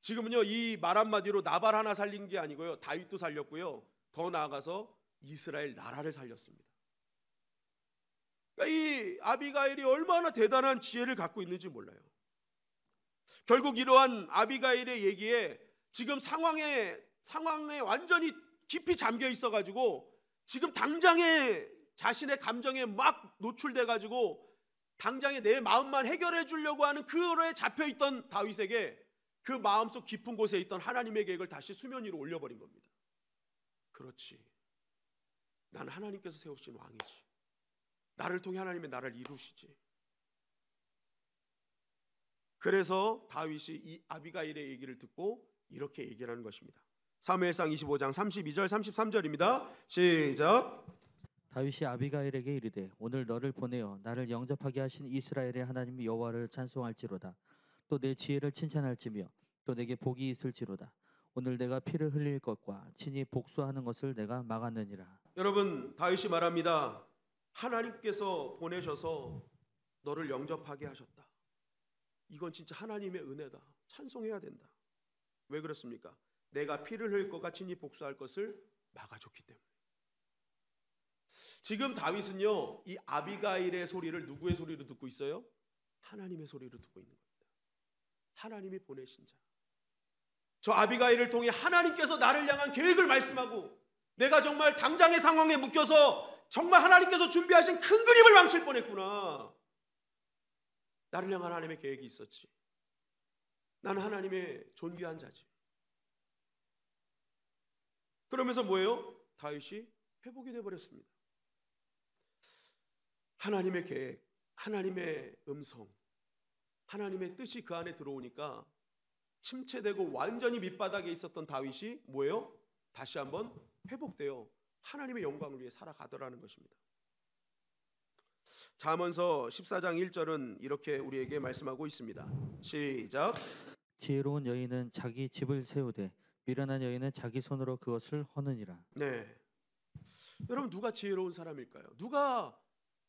지금은요 이 말 한마디로 나발 하나 살린 게 아니고요 다윗도 살렸고요 더 나아가서 이스라엘 나라를 살렸습니다. 그러니까 이 아비가일이 얼마나 대단한 지혜를 갖고 있는지 몰라요. 결국 이러한 아비가일의 얘기에 지금 상황에 완전히 깊이 잠겨 있어가지고 지금 당장에 자신의 감정에 막 노출돼가지고 당장에 내 마음만 해결해 주려고 하는 그거에 잡혀있던 다윗에게 그 마음속 깊은 곳에 있던 하나님의 계획을 다시 수면 위로 올려버린 겁니다. 그렇지, 난 하나님께서 세우신 왕이지. 나를 통해 하나님의 나라를 이루시지. 그래서 다윗이 이 아비가일의 얘기를 듣고 이렇게 얘기를 하는 것입니다. 사무엘상 25장 32절 33절입니다. 시작. 다윗이 아비가일에게 이르되 오늘 너를 보내어 나를 영접하게 하신 이스라엘의 하나님 여호와를 찬송할지로다. 또 내 지혜를 칭찬할지며 또 내게 복이 있을지로다. 오늘 내가 피를 흘릴 것과 친히 복수하는 것을 내가 막았느니라. 여러분, 다윗이 말합니다. 하나님께서 보내셔서 너를 영접하게 하셨다. 이건 진짜 하나님의 은혜다. 찬송해야 된다. 왜 그렇습니까? 내가 피를 흘릴 것과 친히 복수할 것을 막아줬기 때문에. 지금 다윗은요, 이 아비가일의 소리를 누구의 소리로 듣고 있어요? 하나님의 소리로 듣고 있는 겁니다. 하나님이 보내신 자. 저 아비가일을 통해 하나님께서 나를 향한 계획을 말씀하고 내가 정말 당장의 상황에 묶여서 정말 하나님께서 준비하신 큰 그림을 망칠 뻔했구나. 나를 향한 하나님의 계획이 있었지. 나는 하나님의 존귀한 자지. 그러면서 뭐예요? 다윗이 회복이 되어버렸습니다. 하나님의 계획, 하나님의 음성, 하나님의 뜻이 그 안에 들어오니까 침체되고 완전히 밑바닥에 있었던 다윗이 뭐예요? 다시 한번 회복되어 하나님의 영광을 위해 살아가더라는 것입니다. 잠언서 14장 1절은 이렇게 우리에게 말씀하고 있습니다. 시작. 지혜로운 여인은 자기 집을 세우되 미련한 여인은 자기 손으로 그것을 허느니라. 네, 여러분, 누가 지혜로운 사람일까요? 누가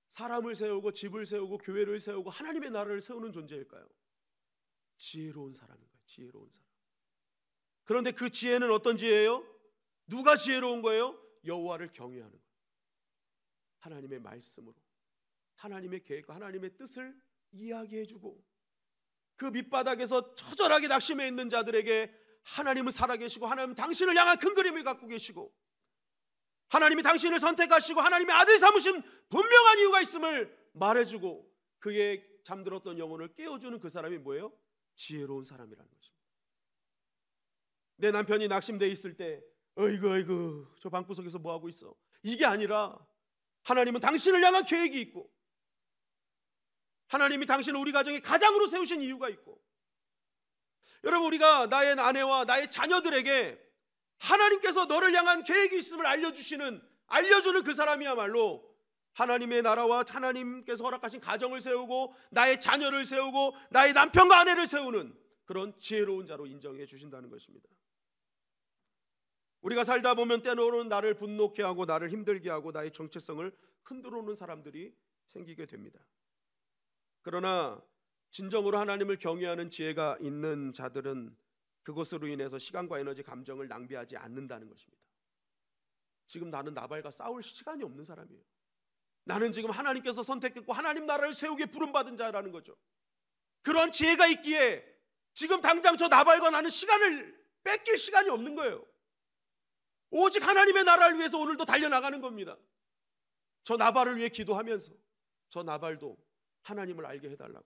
사람을 세우고 집을 세우고 교회를 세우고 하나님의 나라를 세우는 존재일까요? 지혜로운 사람인 거예요. 지혜로운 사람. 그런데 그 지혜는 어떤 지혜예요? 누가 지혜로운 거예요? 여호와를 경외하는 거예요. 하나님의 말씀으로 하나님의 계획과 하나님의 뜻을 이야기해주고 그 밑바닥에서 처절하게 낙심해 있는 자들에게 하나님은 살아계시고 하나님은 당신을 향한 큰 그림을 갖고 계시고 하나님이 당신을 선택하시고 하나님의 아들 삼으신 분명한 이유가 있음을 말해주고 그의 잠들었던 영혼을 깨워주는 그 사람이 뭐예요? 지혜로운 사람이라는 것입니다. 내 남편이 낙심돼 있을 때 어이구 저 방구석에서 뭐하고 있어? 이게 아니라 하나님은 당신을 향한 계획이 있고 하나님이 당신을 우리 가정의 가장으로 세우신 이유가 있고 여러분, 우리가 나의 아내와 나의 자녀들에게 하나님께서 너를 향한 계획이 있음을 알려주는 그 사람이야말로 하나님의 나라와 하나님께서 허락하신 가정을 세우고 나의 자녀를 세우고 나의 남편과 아내를 세우는 그런 지혜로운 자로 인정해 주신다는 것입니다. 우리가 살다 보면 때로는 나를 분노케 하고 나를 힘들게 하고 나의 정체성을 흔들어 놓는 사람들이 생기게 됩니다. 그러나 진정으로 하나님을 경외하는 지혜가 있는 자들은 그것으로 인해서 시간과 에너지, 감정을 낭비하지 않는다는 것입니다. 지금 나는 나발과 싸울 시간이 없는 사람이에요. 나는 지금 하나님께서 선택했고 하나님 나라를 세우기에 부름받은 자라는 거죠. 그런 지혜가 있기에 지금 당장 저 나발과 나는 시간을 뺏길 시간이 없는 거예요. 오직 하나님의 나라를 위해서 오늘도 달려나가는 겁니다. 저 나발을 위해 기도하면서 저 나발도 하나님을 알게 해달라고.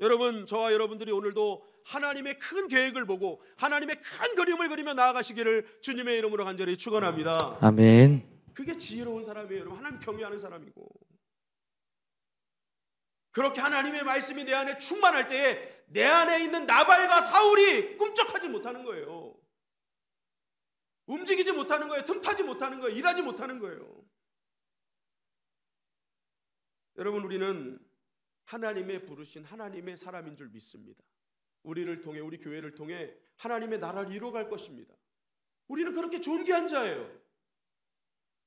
여러분, 저와 여러분들이 오늘도 하나님의 큰 계획을 보고 하나님의 큰 그림을 그리며 나아가시기를 주님의 이름으로 간절히 축원합니다. 아멘. 그게 지혜로운 사람이에요. 여러분, 하나님 경외하는 사람이고 그렇게 하나님의 말씀이 내 안에 충만할 때에 내 안에 있는 나발과 사울이 꿈쩍하지 못하는 거예요. 움직이지 못하는 거예요. 틈타지 못하는 거예요. 일하지 못하는 거예요. 여러분, 우리는 하나님의 부르신 하나님의 사람인 줄 믿습니다. 우리를 통해, 우리 교회를 통해 하나님의 나라를 이루어갈 것입니다. 우리는 그렇게 존귀한 자예요.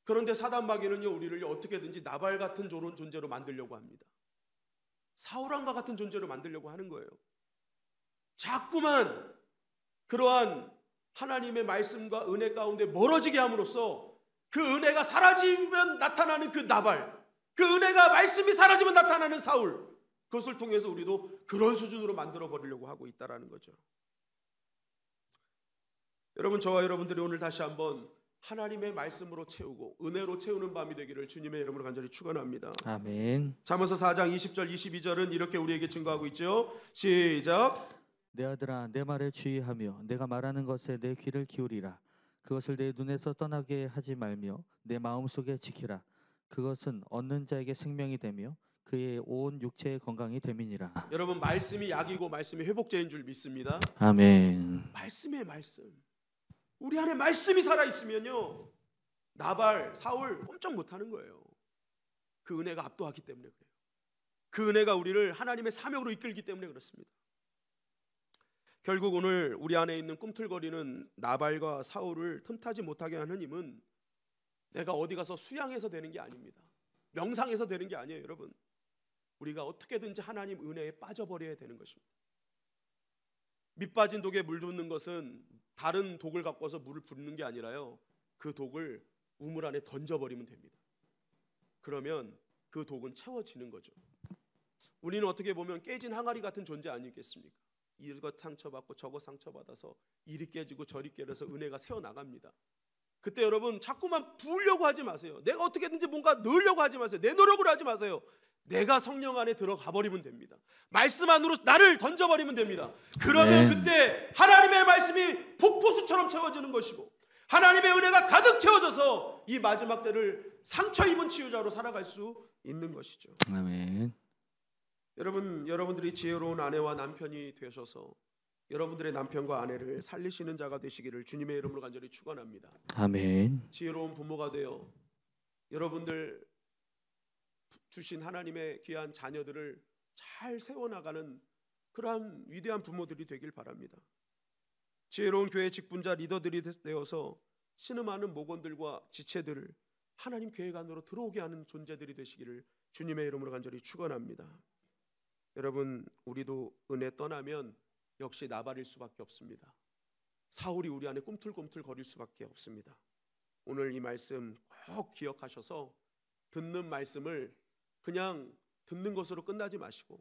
그런데 사단 마귀는요, 우리를 어떻게든지 나발 같은 존재로 만들려고 합니다. 사울왕과 같은 존재로 만들려고 하는 거예요. 자꾸만 그러한 하나님의 말씀과 은혜 가운데 멀어지게 함으로써 그 은혜가 사라지면 나타나는 그 나발, 그 은혜가 말씀이 사라지면 나타나는 사울, 그것을 통해서 우리도 그런 수준으로 만들어 버리려고 하고 있다라는 거죠. 여러분, 저와 여러분들이 오늘 다시 한번 하나님의 말씀으로 채우고 은혜로 채우는 밤이 되기를 주님의 이름으로 간절히 축원합니다. 아멘. 잠언서 4장 20절 22절은 이렇게 우리에게 증거하고 있죠. 시작. 내 아들아, 내 말에 주의하며 내가 말하는 것에 내 귀를 기울이라. 그것을 내 눈에서 떠나게 하지 말며 내 마음속에 지키라. 그것은 얻는 자에게 생명이 되며 그의 온 육체의 건강이 됨이니라. 여러분, 말씀이 약이고 말씀이 회복제인 줄 믿습니다. 아멘. 말씀의 말씀. 우리 안에 말씀이 살아 있으면요, 나발, 사울 꼼짝 못하는 거예요. 그 은혜가 압도하기 때문에 그래요. 그 은혜가 우리를 하나님의 사명으로 이끌기 때문에 그렇습니다. 결국 오늘 우리 안에 있는 꿈틀거리는 나발과 사울을 틈타지 못하게 하는 힘은 내가 어디 가서 수양해서 되는 게 아닙니다. 명상해서 되는 게 아니에요, 여러분. 우리가 어떻게든지 하나님 은혜에 빠져버려야 되는 것입니다. 밑 빠진 독에 물 붓는 것은 다른 독을 갖고서 물을 붓는 게 아니라요, 그 독을 우물 안에 던져버리면 됩니다. 그러면 그 독은 채워지는 거죠. 우리는 어떻게 보면 깨진 항아리 같은 존재 아니겠습니까? 이것 상처받고 저것 상처받아서 이리 깨지고 저리 깨져서 은혜가 새어나갑니다. 그때 여러분, 자꾸만 부으려고 하지 마세요. 내가 어떻게든지 뭔가 넣으려고 하지 마세요. 내 노력으로 하지 마세요. 내가 성령 안에 들어가 버리면 됩니다. 말씀 안으로 나를 던져버리면 됩니다. 그러면 네. 그때 하나님의 말씀이 폭포수처럼 채워지는 것이고 하나님의 은혜가 가득 채워져서 이 마지막 때를 상처 입은 치유자로 살아갈 수 있는 것이죠. 아멘. 여러분, 여러분들이 지혜로운 아내와 남편이 되셔서 여러분들의 남편과 아내를 살리시는 자가 되시기를 주님의 이름으로 간절히 축원합니다. 아멘. 지혜로운 부모가 되어 여러분들 주신 하나님의 귀한 자녀들을 잘 세워나가는 그러한 위대한 부모들이 되길 바랍니다. 지혜로운 교회 직분자 리더들이 되어서 신음하는 목원들과 지체들을 하나님 계획 안으로 들어오게 하는 존재들이 되시기를 주님의 이름으로 간절히 축원합니다. 여러분, 우리도 은혜 떠나면 역시 나발일 수밖에 없습니다. 사울이 우리 안에 꿈틀꿈틀 거릴 수밖에 없습니다. 오늘 이 말씀 꼭 기억하셔서 듣는 말씀을 그냥 듣는 것으로 끝나지 마시고,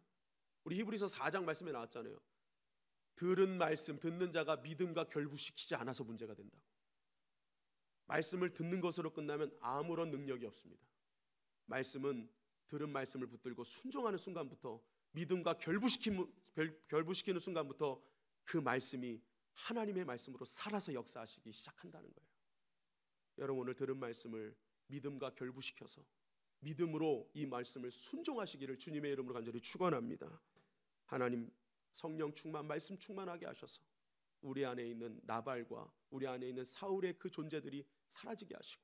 우리 히브리서 4장 말씀에 나왔잖아요. 들은 말씀, 듣는 자가 믿음과 결부시키지 않아서 문제가 된다고. 말씀을 듣는 것으로 끝나면 아무런 능력이 없습니다. 말씀은 들은 말씀을 붙들고 순종하는 순간부터, 믿음과 결부시키는 순간부터 그 말씀이 하나님의 말씀으로 살아서 역사하시기 시작한다는 거예요. 여러분, 오늘 들은 말씀을 믿음과 결부시켜서 믿음으로 이 말씀을 순종하시기를 주님의 이름으로 간절히 축원합니다. 하나님 성령 충만, 말씀 충만하게 하셔서 우리 안에 있는 나발과 우리 안에 있는 사울의 그 존재들이 사라지게 하시고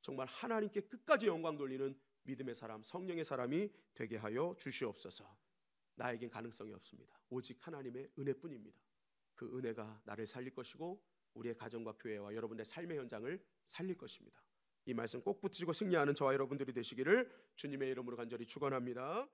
정말 하나님께 끝까지 영광 돌리는 믿음의 사람, 성령의 사람이 되게 하여 주시옵소서. 나에겐 가능성이 없습니다. 오직 하나님의 은혜뿐입니다. 그 은혜가 나를 살릴 것이고 우리의 가정과 교회와 여러분의 삶의 현장을 살릴 것입니다. 이 말씀 꼭 붙이고 승리하는 저와 여러분들이 되시기를 주님의 이름으로 간절히 축원합니다.